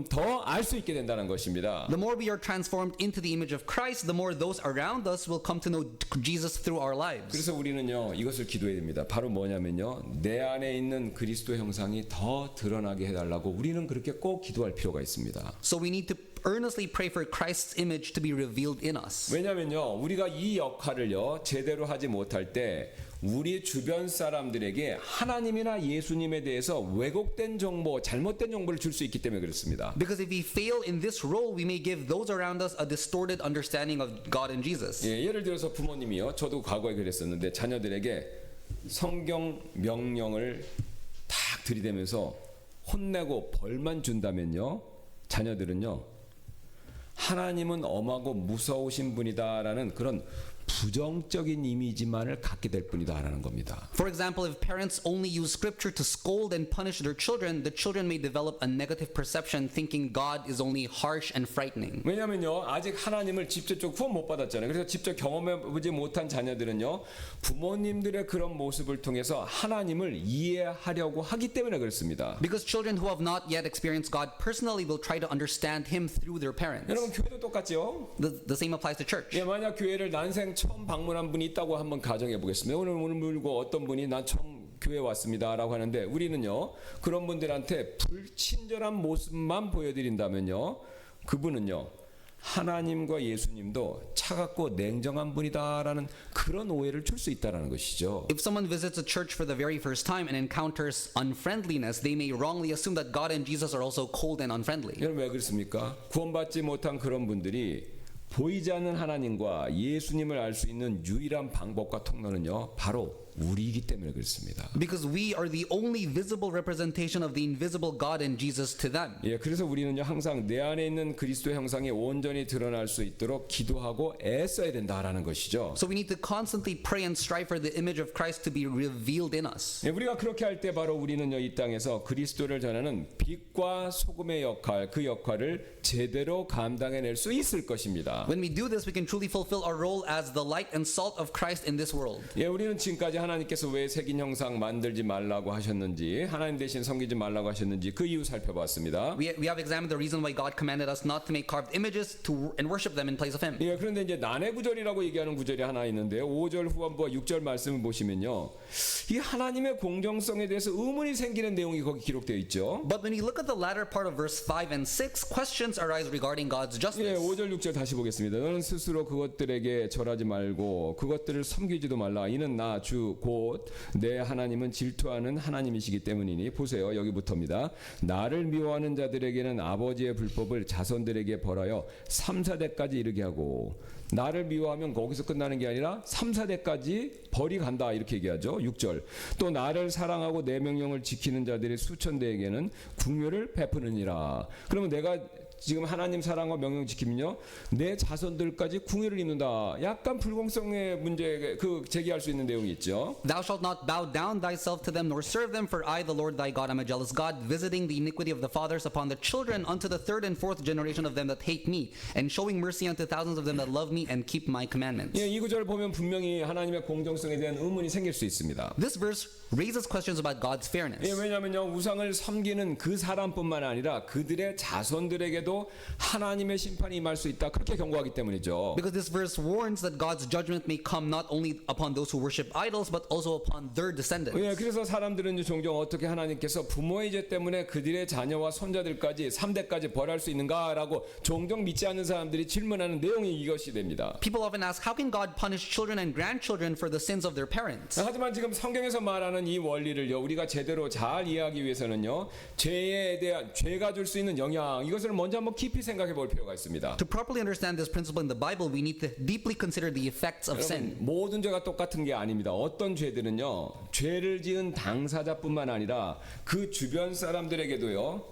더 알 수 있게 된다는 것입니다. The more we are transformed into the image of Christ, the more those around us will come to know Jesus through our lives. 그래서 우리는요, 이것을 기도해야 됩니다. 바로 뭐냐면요, 내 안에 있는 그리스도 형상이 더 드러나게 해달라고 우리는 그렇게 꼭 기도할 필요가 있습니다. So we need to earnestly pray for Christ's image to be revealed in us. 왜냐면요, 우리가 이 역할을요, 제대로 하지 못할 때 우리 주변 사람들에게 하나님이나 예수님에 대해서 왜곡된 정보, 잘못된 정보를 줄 수 있기 때문에 그렇습니다. Because if we fail in this role, we may give those around us a distorted understanding of God and Jesus. 예, 예를 들어서 부모님이요, 저도 과거에 그랬었는데 자녀들에게 성경 명령을 딱 들이대면서 혼내고 벌만 준다면요, 자녀들은요, 하나님은 엄하고 무서우신 분이다라는 그런 부정적인 이미지만을 갖게 될 뿐이다라는 겁니다. For example, if parents only use scripture to scold and punish their children may develop a negative perception thinking God is only harsh and frightening. 왜냐면요, 아직 하나님을 직접적으로 구원 못 받았잖아요. 그래서 직접 경험해보지 못한 자녀들은요, 부모님들의 그런 모습을 통해서 하나님을 이해하려고 하기 때문에 그렇습니다. Because children who have not yet experienced God personally will try to understand Him through their parents. 여러분, 교회도 똑같죠? The same applies to church. 예, 만약 교회를 난생 처음 방문한 분이 있다고 한번 가정해 보겠습니다. 오늘 물고 어떤 분이 난 처음 교회 왔습니다라고 하는데, 우리는요 그런 분들한테 불친절한 모습만 보여드린다면요, 그분은요 하나님과 예수님도 차갑고 냉정한 분이다라는 그런 오해를 줄 수 있다라는 것이죠. If someone visits a church for the very first time and encounters unfriendliness, they may wrongly assume that God and Jesus are also cold and unfriendly. 여러분, 왜 그렇습니까? 구원받지 못한 그런 분들이 보이지 않는 하나님과 예수님을 알 수 있는 유일한 방법과 통로는요 바로 우리이기 때문에 그렇습니다. Because we are the only visible representation of the invisible God and Jesus to them. 예, 그래서 우리는요 항상 내 안에 있는 그리스도 형상이 온전히 드러날 수 있도록 기도하고 애써야 된다라는 것이죠. So we need to constantly pray and strive for the image of Christ to be revealed in us. 예, 우리가 그렇게 할 때 바로 우리는요 이 땅에서 그리스도를 전하는 빛과 소금의 역할, 그 역할을 제대로 감당해낼 수 있을 것입니다. When we do this, we can truly fulfill our role as the light and salt of Christ in this world. 예, 우리는 지금까지 하나님께서 왜 색인 형상 만들지 말라고 하셨는지, 하나님 대신 섬기지 말라고 하셨는지 그 이유 살펴봤습니다. We have examined the reason why God commanded us not to make carved images and worship them in place of Him. 예, 그런데 이제 난해 구절이라고 얘기하는 구절이 하나 있는데요. 5절 후반부와 6절 말씀을 보시면요, 이 하나님의 공정성에 대해서 의문이 생기는 내용이 거기 기록되어 있죠. But when you look at the latter part of verse 5 and 6, questions arise regarding God's 예, justice. 5절 6절 다시 보겠습니다. 너는 스스로 그것들에게 절하지 말고 그것들을 섬기지도 말라. 이는 나 주 곧 내 하나님은 질투하는 하나님이시기 때문이니. 보세요, 여기부터입니다. 나를 미워하는 자들에게는 아버지의 불법을 자손들에게 벌하여 3, 4대까지 이르게 하고, 나를 미워하면 거기서 끝나는 게 아니라 3, 4대까지 벌이 간다 이렇게 얘기하죠. 6절. 또 나를 사랑하고 내 명령을 지키는 자들의 수천대에게는 궁유를 베푸느니라. 그러면 내가 지금 하나님 사랑과 명령 지키면요 내 자손들까지 궁유를 입는다. 약간 불공성의 문제 제기할 수 있는 내용이 있죠. Thou shalt not bow down thyself to them nor serve them, for I, the Lord thy God, am a jealous God, visiting the iniquity of the fathers upon the children unto the third and fourth generation of them that hate me, and showing mercy unto thousands of them that love me and keep my commandments. 예, 이 구절을 보면 분명히 하나님의 공정성에 대한 의문이 생길 수 있습니다. This verse raises questions about God's fairness. 예, 왜냐하면요 우상을 섬기는 그 사람뿐만 아니라 그들의 자손들에게도 하나님의 심판이 임할 수 있다, 그렇게 경고하기 때문이죠. Because this verse warns that God's judgment may come not only upon those who worship idols but also upon their descendants. 예, 그래서 사람들은 종종 어떻게 하나님께서 부모의 죄 때문에 그들의 자녀와 손자들까지 3대까지 벌할 수 있는가라고 종종 믿지 않는 사람들이 질문하는 내용이 이것이 됩니다. People often ask, how can God punish children and grandchildren for the sins of their parents? 하지만 지금 성경에서 말하는 이 원리를요 우리가 제대로 잘 이해하기 위해서는요 죄에 대한, 죄가 줄 수 있는 영향, 이것을 먼저 한번 깊이 생각해 볼 필요가 있습니다. To properly understand this principle in the Bible, we need to deeply consider the effects of sin. 모든 죄가 똑같은 게 아닙니다. 어떤 죄들은요 죄를 지은 당사자뿐만 아니라 그 주변 사람들에게도요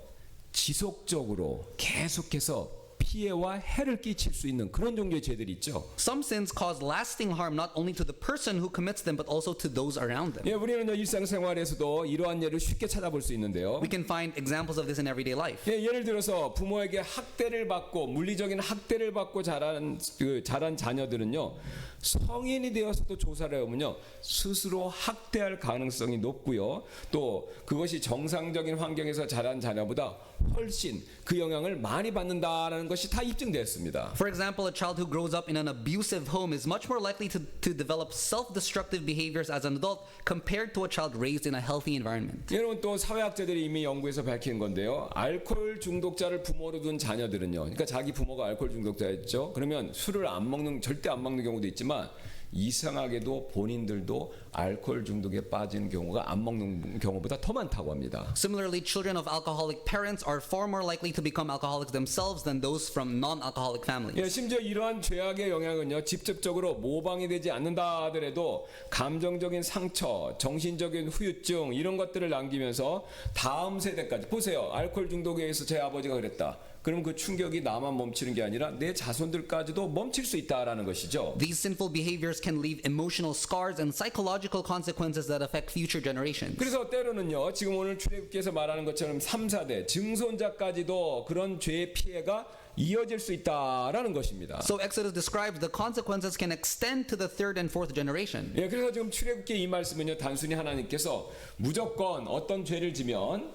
지속적으로 계속해서 피해와 해를 끼칠 수 있는 그런 종류의 죄들이 있죠. Some sins cause lasting harm not only to the person who commits them but also to those around them. 예, 우리는 일상생활에서도 이러한 예를 쉽게 찾아볼 수 있는데요. We can find examples of this in everyday life. 예, 예를 들어서 부모에게 학대를 받고 물리적인 학대를 받고 자란 자녀들은요 성인이 되어서도 조사를 해보면요 스스로 학대할 가능성이 높고요, 또 그것이 정상적인 환경에서 자란 자녀보다 훨씬 그 영향을 많이 받는다라는 것이 다 입증되었습니다. For example, a child who grows up in an abusive home is much more likely to develop self-destructive behaviors as an adult compared to a child raised in a healthy environment. 여러분, 또 사회학자들이 이미 연구에서 밝힌 건데요, 알코올 중독자를 부모로 둔 자녀들은요, 그러니까 자기 부모가 알코올 중독자였죠. 그러면 술을 절대 안 먹는 경우도 있지만 이상하게도 본인들도 알코올 중독에 빠지는 경우가 안 먹는 경우보다 더 많다고 합니다. Similarly, children of alcoholic parents are far more likely to become alcoholics themselves than those from non-alcoholic families. 예, 심지어 이러한 죄악의 영향은요 직접적으로 모방이 되지 않는다 하더라도 감정적인 상처, 정신적인 후유증 이런 것들을 남기면서 다음 세대까지, 보세요, 알코올 중독에 의해서 제 아버지가 그랬다, 그럼 그 충격이 나만 멈추는 게 아니라 내 자손들까지도 멈출 수 있다라는 것이죠. These sinful behaviors can leave emotional scars and psychological consequences that affect future generations. 그래서 때로는요, 지금 오늘 출애굽기에서 말하는 것처럼 3, 4대 증손자까지도 그런 죄의 피해가 이어질 수 있다라는 것입니다. So Exodus describes the consequences can extend to the third and fourth generation. 예, 그래서 지금 출애굽기 이 말씀은요, 단순히 하나님께서 무조건 어떤 죄를 지면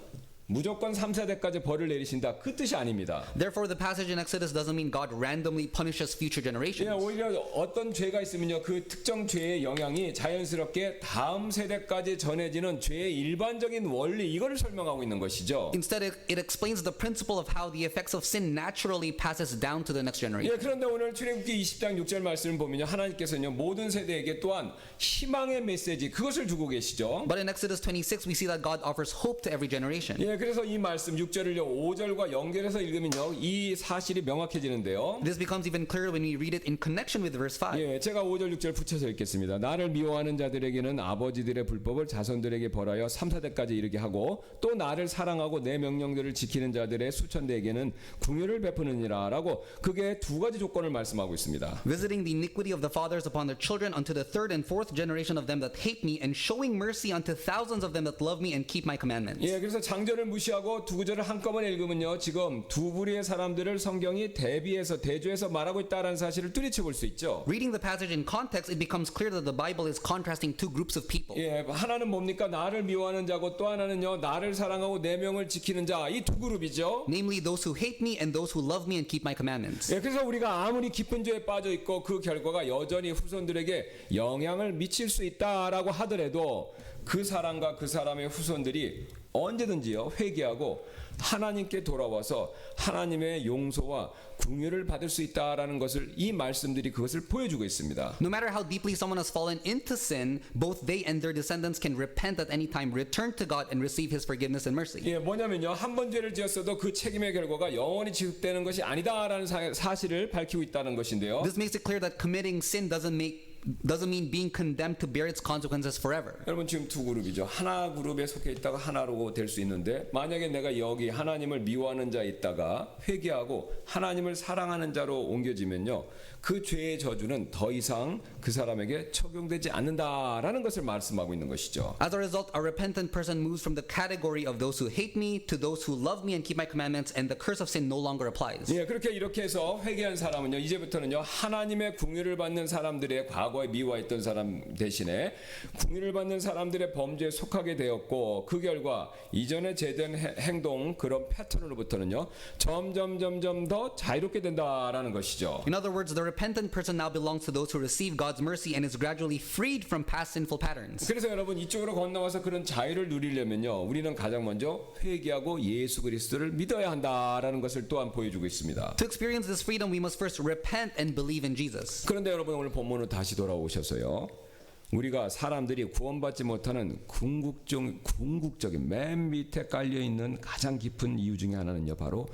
무조건 3, 4대까지 벌을 내리신다 그 뜻이 아닙니다. Therefore, the passage in Exodus doesn't mean God randomly punishes future 예, generations. 오히려 어떤 죄가 있으면요, 그 특정 죄의 영향이 자연스럽게 다음 세대까지 전해지는 죄의 일반적인 원리 이거를 설명하고 있는 것이죠. Instead, it explains the principle of how the effects of sin naturally passes down to the next generation. 예, 그런데 오늘 출애굽기 20장 6절 말씀을 보면요, 하나님께서는요 모든 세대에게 또한 희망의 메시지 그것을 주고 계시죠. But in Exodus 26, we see that God offers hope to every generation. 예, 그래서 이 말씀 6절을요 5절과 연결해서 읽으면요 이 사실이 명확해지는데요. This becomes even clearer when we read it in connection with verse 5. 예, 제가 5절 6절 붙여서 읽겠습니다. 나를 미워하는 자들에게는 아버지들의 불법을 자손들에게 벌하여 3, 4대까지 이르게 하고 또 나를 사랑하고 내 명령들을 지키는 자들의 수천대에게는 궁유를 베푸느니라 라고 그게 두 가지 조건을 말씀하고 있습니다. Visiting the iniquity of the fathers upon their children unto the third and fourth generation of them that hate me, and showing mercy unto thousands of them that love me and keep my commandments. 예, 그래서 장절을 무시하고 두 구절을 한꺼번에 읽으면요 지금 두 부류의 사람들을 성경이 대조해서 말하고 있다는 사실을 뚜렷이 볼 수 있죠. Reading the passage in context, it becomes clear that the Bible is contrasting two groups of people. 예, 하나는 뭡니까? 나를 미워하는 자고 또 하나는요 나를 사랑하고 내 명을 지키는 자, 이 두 그룹이죠. Namely, those who hate me and those who love me and keep my commandments. 예, 그래서 우리가 아무리 깊은 죄에 빠져 있고 그 결과가 여전히 후손들에게 영향을 미칠 수 있다라고 하더라도 그 사람과 그 사람의 후손들이 언제든지요 회개하고 하나님께 돌아와서 하나님의 용서와 긍휼을 받을 수 있다라는 것을 이 말씀들이 그것을 보여주고 있습니다. No matter how deeply someone has fallen into sin, both they and their descendants can repent at any time, return to God, and receive His forgiveness and mercy. 예, 뭐냐면요 한 번 죄를 지었어도 그 책임의 결과가 영원히 지속되는 것이 아니다라는 사실을 밝히고 있다는 것인데요. This makes it clear that committing sin doesn't mean being condemned to bear its consequences forever. 여러분 지금 두 그룹이죠. 하나 그룹에 속해 있다가 하나로 될 수 있는데 만약에 내가 여기 하나님을 미워하는 자에 있다가 회개하고 하나님을 사랑하는 자로 옮겨지면요 그 죄의 저주는 더 이상 그 사람에게 적용되지 않는다라는 것을 말씀하고 있는 것이죠. As a result, a repentant person moves from the category of those who hate me to those who love me and keep my commandments, and the curse of sin no longer applies. 예, 이렇게 해서 회개한 사람은요 이제부터는요 하나님의 긍휼을 받는 사람들의 과거에 미워했던 사람 대신에 긍휼을 받는 사람들의 범죄에 속하게 되었고 그 결과 이전에 제된 행동 그런 패턴으로부터는요 점점 더 자유롭게 된다라는 것이죠. In other words, the repentant person now belongs to those who receive God's mercy and is gradually freed from past sinful patterns. 그래서 여러분 이쪽으로 건너와서 그런 자유를 누리려면요 우리는 가장 먼저 회개하고 예수 그리스도를 믿어야 한다라는 것을 또한 보여주고 있습니다. To experience this freedom, we must first repent and believe in Jesus. 그런데 여러분 오늘 본문으로 다시 돌아오셔서요 우리가 사람들이 구원받지 못하는 궁극적인 맨 밑에 깔려있는 가장 깊은 이유 중에 하나는요 바로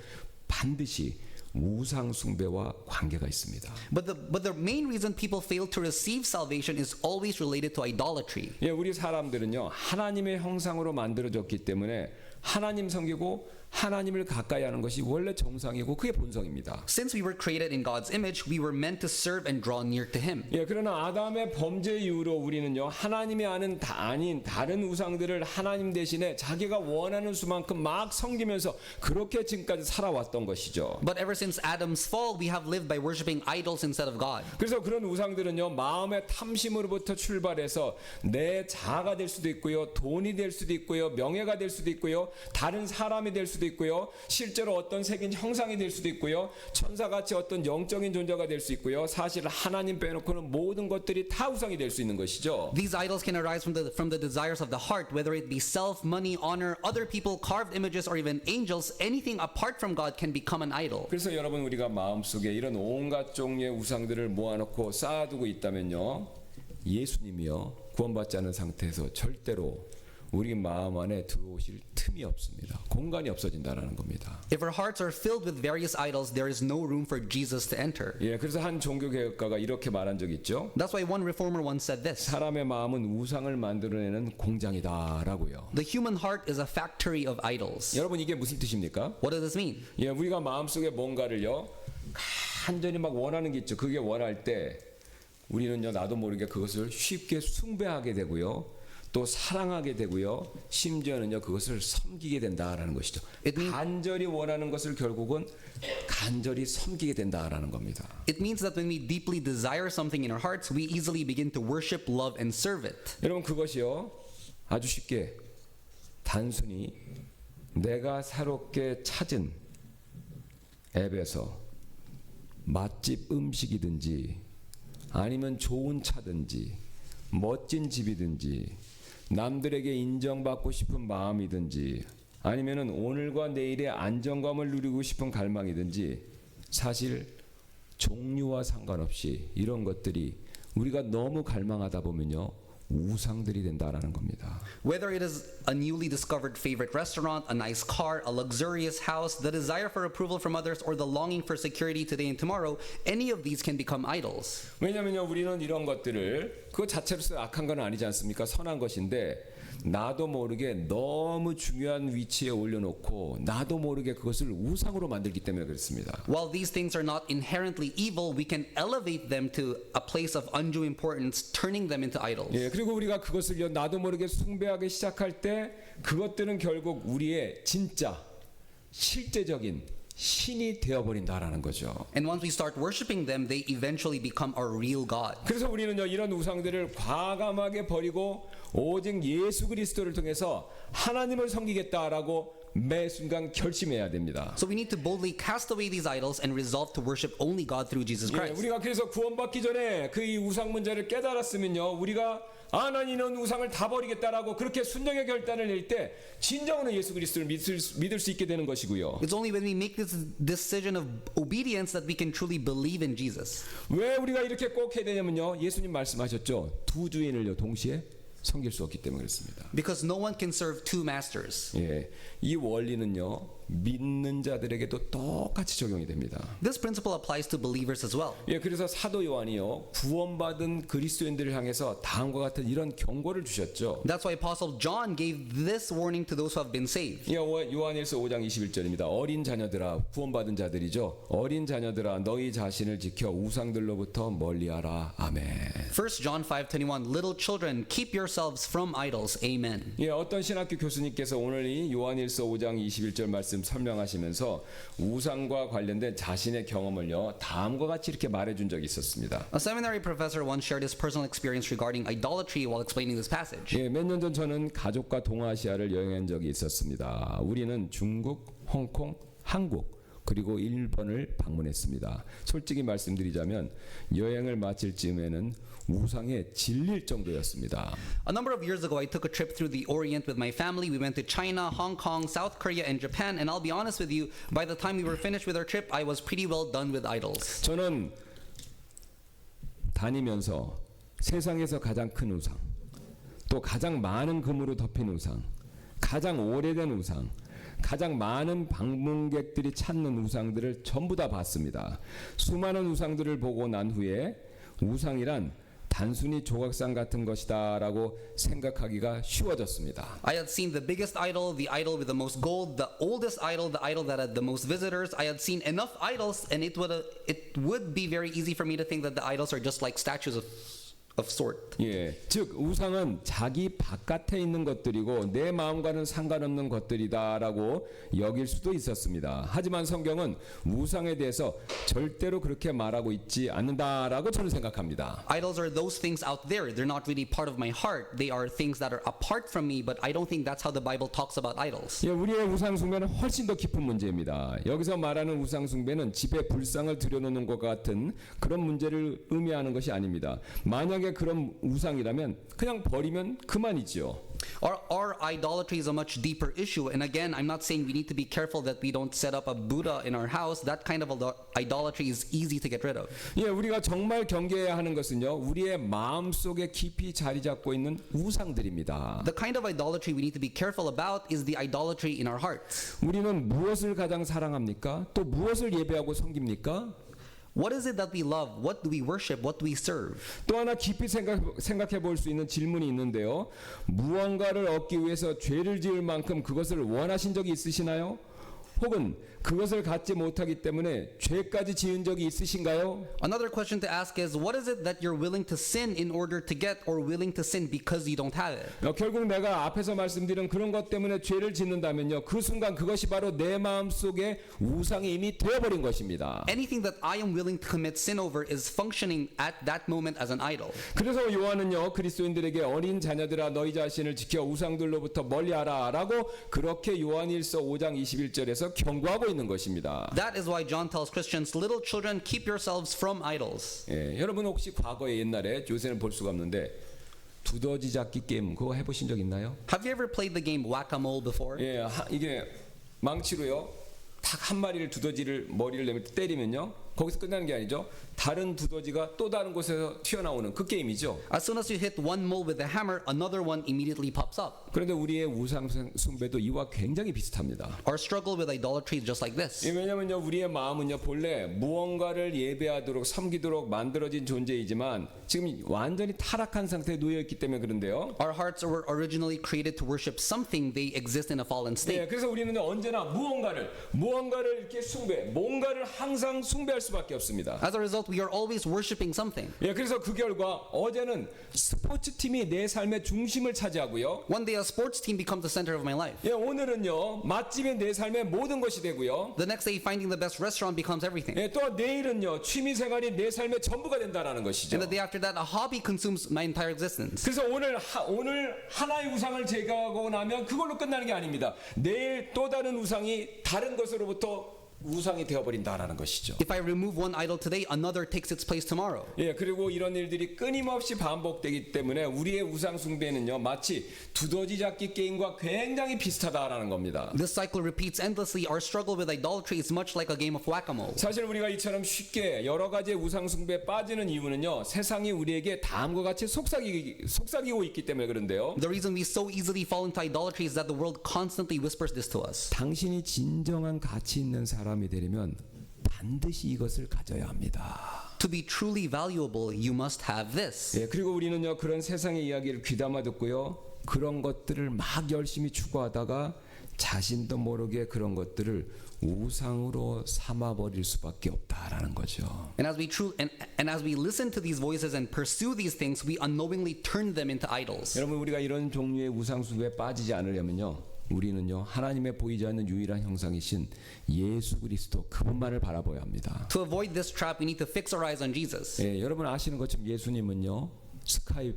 반드시 우상 숭배와 관계가 있습니다. But the main reason people fail to receive salvation is always related to idolatry. 예, 우리 사람들은요 하나님의 형상으로 만들어졌기 때문에 하나님 섬기고 하나님을 가까이 하는 것이 원래 정상이고 그게 본성입니다. Since we were created in God's image, we were meant to serve and draw near to Him. 예, 그러나 아담의 범죄 이후로 우리는요 하나님이 아닌 다른 우상들을 하나님 대신에 자기가 원하는 수만큼 막 섬기면서 그렇게 지금까지 살아왔던 것이죠. But ever since Adam's fall, we have lived by worshiping idols instead of God. 그래서 그런 우상들은요 마음의 탐심으로부터 출발해서 내 자아가 될 수도 있고요, 돈이 될 수도 있고요, 명예가 될 수도 있고요, 다른 사람이 될 수도 있고요, 실제로 어떤 색인 형상이 될 수도 있고요, 천사같이 어떤 영적인 존재가 될 수 있고요, 사실 하나님 빼놓고는 모든 것들이 다 우상이 될 수 있는 것이죠. These idols can arise from the desires of the heart, whether it be self, money, honor, other people, carved images, or even angels. Anything apart from God can become an idol. 그래서 여러분 우리가 마음속에 이런 온갖 종류의 우상들을 모아놓고 쌓아두고 있다면요 예수님이요 구원받지 않은 상태에서 절대로 우리 마음 안에 들어오실 틈이 없습니다. 공간이 없어진다라는 겁니다. If our hearts are filled with various idols, there is no room for Jesus to enter. 예, 그래서 한 종교개혁가가 이렇게 말한 적이 있죠. That's why one reformer once said this: 사람의 마음은 우상을 만들어내는 공장이다라고요. the human heart is a factory of idols. 여러분 이게 무슨 뜻입니까? What does this mean? 예, 우리가 마음속에 뭔가를요 간절히 막 원하는 게 있죠. 그게 원할 때 우리는요 나도 모르게 그것을 쉽게 숭배하게 되고요. 또 사랑하게 되고요. 심지어는요 그것을 섬기게 된다라는 것이죠. 간절히 원하는 것을 결국은 간절히 섬기게 된다라는 겁니다. It means that when we deeply desire something in our hearts, we easily begin to worship, love, and serve it. 여러분 그것이요 아주 쉽게 단순히 내가 새롭게 찾은 앱에서 맛집 음식이든지 아니면 좋은 차든지 멋진 집이든지 남들에게 인정받고 싶은 마음이든지 아니면은 오늘과 내일의 안정감을 누리고 싶은 갈망이든지 사실 종류와 상관없이 이런 것들이 우리가 너무 갈망하다 보면요 우상들이 된다라는 겁니다. Whether it is a newly discovered favorite restaurant, a nice car, a luxurious house, the desire for approval from others, or the longing for security today and tomorrow, any of these can become idols. 왜냐면요 우리는 이런 것들을 그 자체로서 악한 건 아니지 않습니까? 선한 것인데 나도 모르게 너무 중요한 위치에 올려놓고 나도 모르게 그것을 우상으로 만들기 때문에 그렇습니다. While these things are not inherently evil, we can elevate them to a place of undue importance, turning them into idols. 예, 그리고 우리가 그것을요 나도 모르게 숭배하기 시작할 때 그것들은 결국 우리의 진짜 실제적인 신이 되어버린다라는 거죠. And once we start worshiping them, they eventually become our real God. 그래서 우리는요 이런 우상들을 과감하게 버리고 오직 예수 그리스도를 통해서 하나님을 섬기겠다라고 매 순간 결심해야 됩니다. So we need to boldly cast away these idols and resolve to worship only God through Jesus 예, Christ. 우리가 그래서 구원받기 전에 그 이 우상 문제를 깨달았으면요 우리가 나는 이런 우상을 다 버리겠다라고 그렇게 순종의 결단을 낼 때 진정으로 예수 그리스도를 믿을 수 있게 되는 것이고요. It's only when we make this decision of obedience that we can truly believe in Jesus. 왜 우리가 이렇게 꼭 해야 되냐면요 예수님 말씀하셨죠. 두 주인을요 동시에 섬길 수 없기 때문에 그렇습니다. Because no one can serve two masters. 예, 이 원리는요 믿는 자들에게도 똑같이 적용이 됩니다. This principle applies to believers as well. 예, 그래서 사도 요한이요 구원받은 그리스도인들을 향해서 다음과 같은 이런 경고를 주셨죠. That's why Apostle John gave this warning to those who have been saved. 예, 요한일서 5장 21절입니다. 어린 자녀들아 구원받은 자들이죠. 어린 자녀들아 너희 자신을 지켜 우상들로부터 멀리하라. 아멘. 1 John 5:21 Little children, keep yourselves from idols. Amen. 예, 어떤 신학교 교수님께서 오늘 이 요한일서 5장 21절 말씀 설명하시면서 우상과 관련된 자신의 경험을요 다음과 같이 이렇게 말해준 적이 있었습니다. A seminary professor once shared his personal experience regarding idolatry while explaining this passage. 예, 몇 년 전 저는 가족과 동아시아를 여행한 적이 있었습니다. 우리는 중국, 홍콩, 한국 그리고 일본을 방문했습니다. 솔직히 말씀드리자면 여행을 마칠 즈음에는 우상에 질릴 정도였습니다. A number of years ago, I took a trip through the Orient with my family. We went to China, Hong Kong, South Korea, and Japan. And I'll be honest with you, by the time we were finished with our trip, I was pretty well done with idols. 저는 다니면서 세상에서 가장 큰 우상, 또 가장 많은 금으로 덮인 우상, 가장 오래된 우상, 가장 많은 방문객들이 찾는 우상들을 전부 다 봤습니다. 수많은 우상들을 보고 난 후에 우상이란 단순히 조각상 같은 것이다라고 생각하기가 쉬워졌습니다. I had seen the biggest idol, the idol with the most gold, the oldest idol, the idol that had the most visitors. I had seen enough idols, and it would be very easy for me to think that the idols are just like statues of sort. 예, 즉 우상은 자기 바깥에 있는 것들이고 내 마음과는 상관없는 것들이다라고 여길 수도 있었습니다. 하지만 성경은 우상에 대해서 절대로 그렇게 말하고 있지 않는다라고 저는 생각합니다. Idols are those things out there. They're not really part of my heart. They are things that are apart from me, but I don't think that's how the Bible talks about idols. 예, 우리의 우상 숭배는 훨씬 더 깊은 문제입니다. 여기서 말하는 우상 숭배는 집에 불상을 들여놓는 것 같은 그런 문제를 의미하는 것이 아닙니다. 만약에 만약에 그런 우상이라면 그냥 버리면 그만이죠. Our idolatry is a much deeper issue. And again, I'm not saying we need to be careful that we don't set up a Buddha in our house. That kind of idolatry is easy to get rid of. 예, 우리가 정말 경계해야 하는 것은요, 우리의 마음 속에 깊이 자리 잡고 있는 우상들입니다. The kind of idolatry we need to be careful about is the idolatry in our hearts. 우리는 무엇을 가장 사랑합니까? 또 무엇을 예배하고 섬깁니까? What is it that we love? What do we worship? What do we serve? 또 하나 깊이 생각해 볼 수 있는 질문이 있는데요. 무언가를 얻기 위해서 죄를 지을 만큼 그것을 원하신 적이 있으시나요? 혹은 그것을 갖지 못하기 때문에 죄까지 지은 적이 있으신가요? Another question to ask is, what is it that you're willing to sin in order to get, or willing to sin because you don't have it? 결국 내가 앞에서 말씀드린 그런 것 때문에 죄를 짓는다면요, 그 순간 그것이 바로 내 마음 속에 우상이 이미 되어버린 것입니다. Anything that I am willing to commit sin over is functioning at that moment as an idol. 그래서 요한은요, 그리스도인들에게 어린 자녀들아 너희 자신을 지켜 우상들로부터 멀리하라 라고 그렇게 요한일서 5장 21절에서 경고하고 있는 것입니다. That is why John tells Christians, little children, keep yourselves from idols. 예, 여러분 혹시 과거에 옛날에, 요새는 볼 수가 없는데 두더지 잡기 게임 그거 해보신 적 있나요? Have you ever played the game Whack-A-Mole before? 예, 이게 망치로요, 딱 한 마리를 두더지를 머리를 내밀 때 때리면요, 거기서 끝나는 게 아니죠. 다른 두더지가 또 다른 곳에서 튀어나오는 그 게임이죠. As soon as you hit one mole with a hammer, another one immediately pops up. 그런데 우리의 우상 숭배도 이와 굉장히 비슷합니다. Our struggle with idolatry is just like this. 왜냐면요, 우리의 마음은요, 본래 무언가를 예배하도록 섬기도록 만들어진 존재이지만 지금 완전히 타락한 상태에 놓여 있기 때문에 그런데요. Our hearts were originally created to worship something. They exist in a fallen state. 예, 그래서 우리는 언제나 무언가를 이렇게 뭔가를 항상 숭배할 수밖에 없습니다. As a result, we are always worshiping something. 예, 그래서 그 결과 어제는 스포츠 팀이 내 삶의 중심을 차지하고요. One day a sports team becomes the center of my life. 예, 오늘은요, 맛집이 내 삶의 모든 것이 되고요. The next day finding the best restaurant becomes everything. 예, 또 내일은요, 취미 생활이 내 삶의 전부가 된다라는 것이죠. And the day after that, a hobby consumes my entire existence. 그래서 오늘 하나의 우상을 제거하고 나면 그걸로 끝나는 게 아닙니다. 내일 또 다른 우상이 다른 것으로부터 우상이 되어버린다라는 것이죠. If I remove one idol today, another takes its place tomorrow. 예, 그리고 이런 일들이 끊임없이 반복되기 때문에 우리의 우상 숭배는요, 마치 두더지 잡기 게임과 굉장히 비슷하다라는 겁니다. This cycle repeats endlessly. Our struggle with idolatry is much like a game of whack-a-mole. 사실 우리가 이처럼 쉽게 여러 가지의 우상 숭배에 빠지는 이유는요, 세상이 우리에게 다음과 같이 속삭이고 있기 때문에 그런데요. The reason we so easily fall into idolatry is that the world constantly whispers this to us. 당신이 진정한 가치 있는 사람이 되려면 반드시 이것을 가져야 합니다. To be truly valuable, you must have this. 예, 그리고 우리는요, 그런 세상의 이야기를 귀담아 듣고요, 그런 것들을 막 열심히 추구하다가 자신도 모르게 그런 것들을 우상으로 삼아버릴 수밖에 없다라는 거죠. And as we listen to these voices and pursue these things, we unknowingly turn them into idols. 여러분, 우리가 이런 종류의 우상 숭배에 빠지지 않으려면요, 우리는요, 하나님의 보이지 않는 유일한 형상이신 예수 그리스도 그분만을 바라봐야 합니다. To avoid this trap, we need to fix our eyes on Jesus. 예, 여러분 아시는 것처럼 예수님은요, 스카이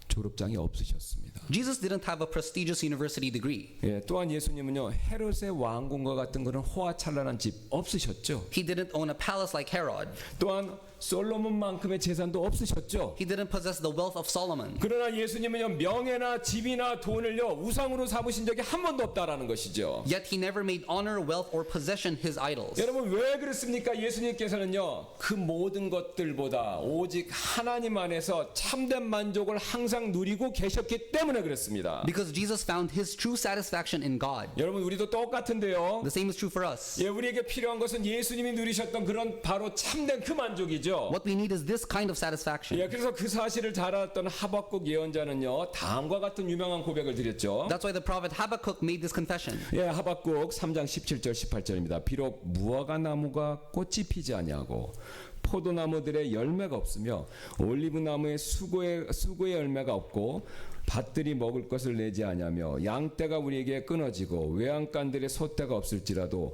졸업장이 없으셨습니다. Jesus didn't have a prestigious university degree. 예, 또한 예수님은요, 헤롯의 왕궁과 같은 그런 호화찬란한 집 없으셨죠. He didn't own a palace like Herod. 또한 솔로몬만큼의 재산도 없으셨죠. He didn't possess the wealth of Solomon. 그러나 예수님은요, 명예나 집이나 돈을요, 우상으로 삼으신 적이 한 번도 없다라는 것이죠. Yet he never made honor, wealth, or possession his idols. 여러분 왜 그렇습니까? 예수님께서는요, 그 모든 것들보다 오직 하나님 안에서 참된 만족을 항상 누리고 계셨기 때문에 그렇습니다. Because Jesus found his true satisfaction in God. 여러분 우리도 똑같은데요. The same is true for us. 예, 우리에게 필요한 것은 예수님이 누리셨던 그런 바로 참된 그 만족이죠. What we need is this kind of satisfaction. 예, 그래서 그 사실을 잘 알았던 하박국 예언자는요, 다음과 같은 유명한 고백을 드렸죠. That's why the prophet Habakkuk made this confession. 예, 하박국 3장 17절 18절입니다. 비록 무화과 나무가 꽃이 피지 아니하고 포도나무들의 열매가 없으며 올리브 나무의 수고의 열매가 없고 밭들이 먹을 것을 내지 아니하며 양떼가 우리에게 끊어지고 외양간들의 소떼가 없을지라도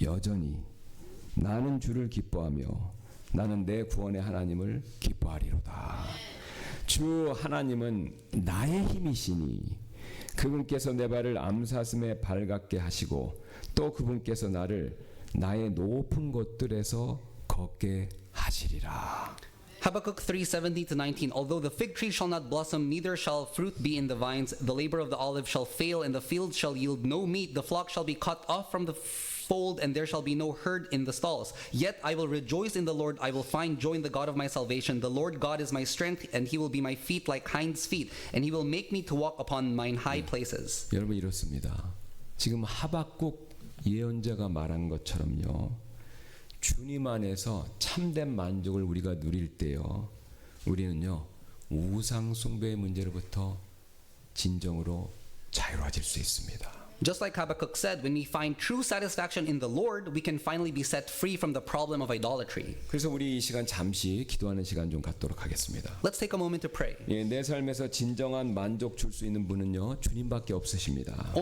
여전히 나는 주를 기뻐하며 나는 내 구원의 하나님을 기뻐하리로다. 주 하나님은 나의 힘이시니 그분께서 내 발을 암사슴에 발같게 하시고 또 그분께서 나를 나의 높은 곳들에서 걷게 하시리라. Habakkuk 3:17 to 19. Although the fig tree shall not blossom, neither shall fruit be in the vines, the labor of the olive shall fail, and the field shall yield no meat. The flock shall be cut off from the fold, and there shall be no herd in the stalls. Yet I will rejoice in the Lord. I will find joy in the God of my salvation. The Lord God is my strength, and he will be my feet like hinds feet, and he will make me to walk upon mine high places. 여러분 이렇습니다. 지금 하박국 예언자가 말한 것처럼요. 주님 안에서 참된 만족을 우리가 누릴 때요. 우리는요. 우상 숭배의 문제로부터 진정으로 자유로워질 수 있습니다. Just like Habakkuk said, when we find true satisfaction in the Lord, we can finally be set free from the problem of idolatry. 그래서 우리 이 시간 잠시 기도하는 시간 좀 갖도록 하겠습니다. Let's take a moment to pray. 예, 내 삶에서 진정한 만족 줄 수 있는 분은요. 주님밖에 없으십니다.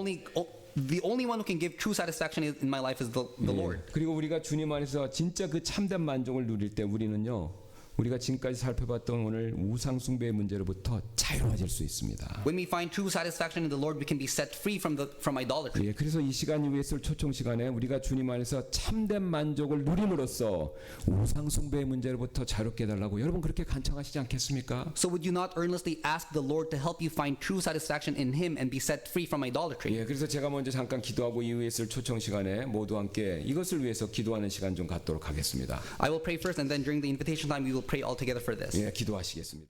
The only one who can give true satisfaction in my life is the Lord. 그리고 우리가 주님 안에서 진짜 그 참된 만족을 누릴 때 우리는요. 우리가 지금까지 살펴봤던 오늘 우상 숭배의 문제로부터 자유로워질 수 있습니다. When we find true satisfaction in the Lord, we can be set free from idolatry. 예, 그래서 이 시간 위에 쓸 초청 시간에 우리가 주님 안에서 참된 만족을 누림으로써 우상 숭배의 문제로부터 자유롭게 해달라고 여러분 그렇게 간청하시지 않겠습니까? So would you not earnestly ask the Lord to help you find true satisfaction in Him and be set free from idolatry? 예, 그래서 제가 먼저 잠깐 기도하고 이후에 쓸 초청 시간에 모두 함께 이것을 위해서 기도하는 시간 좀 갖도록 하겠습니다. I will pray first, and then during the invitation time, we will pray all together for this. 예, 기도하시겠습니다.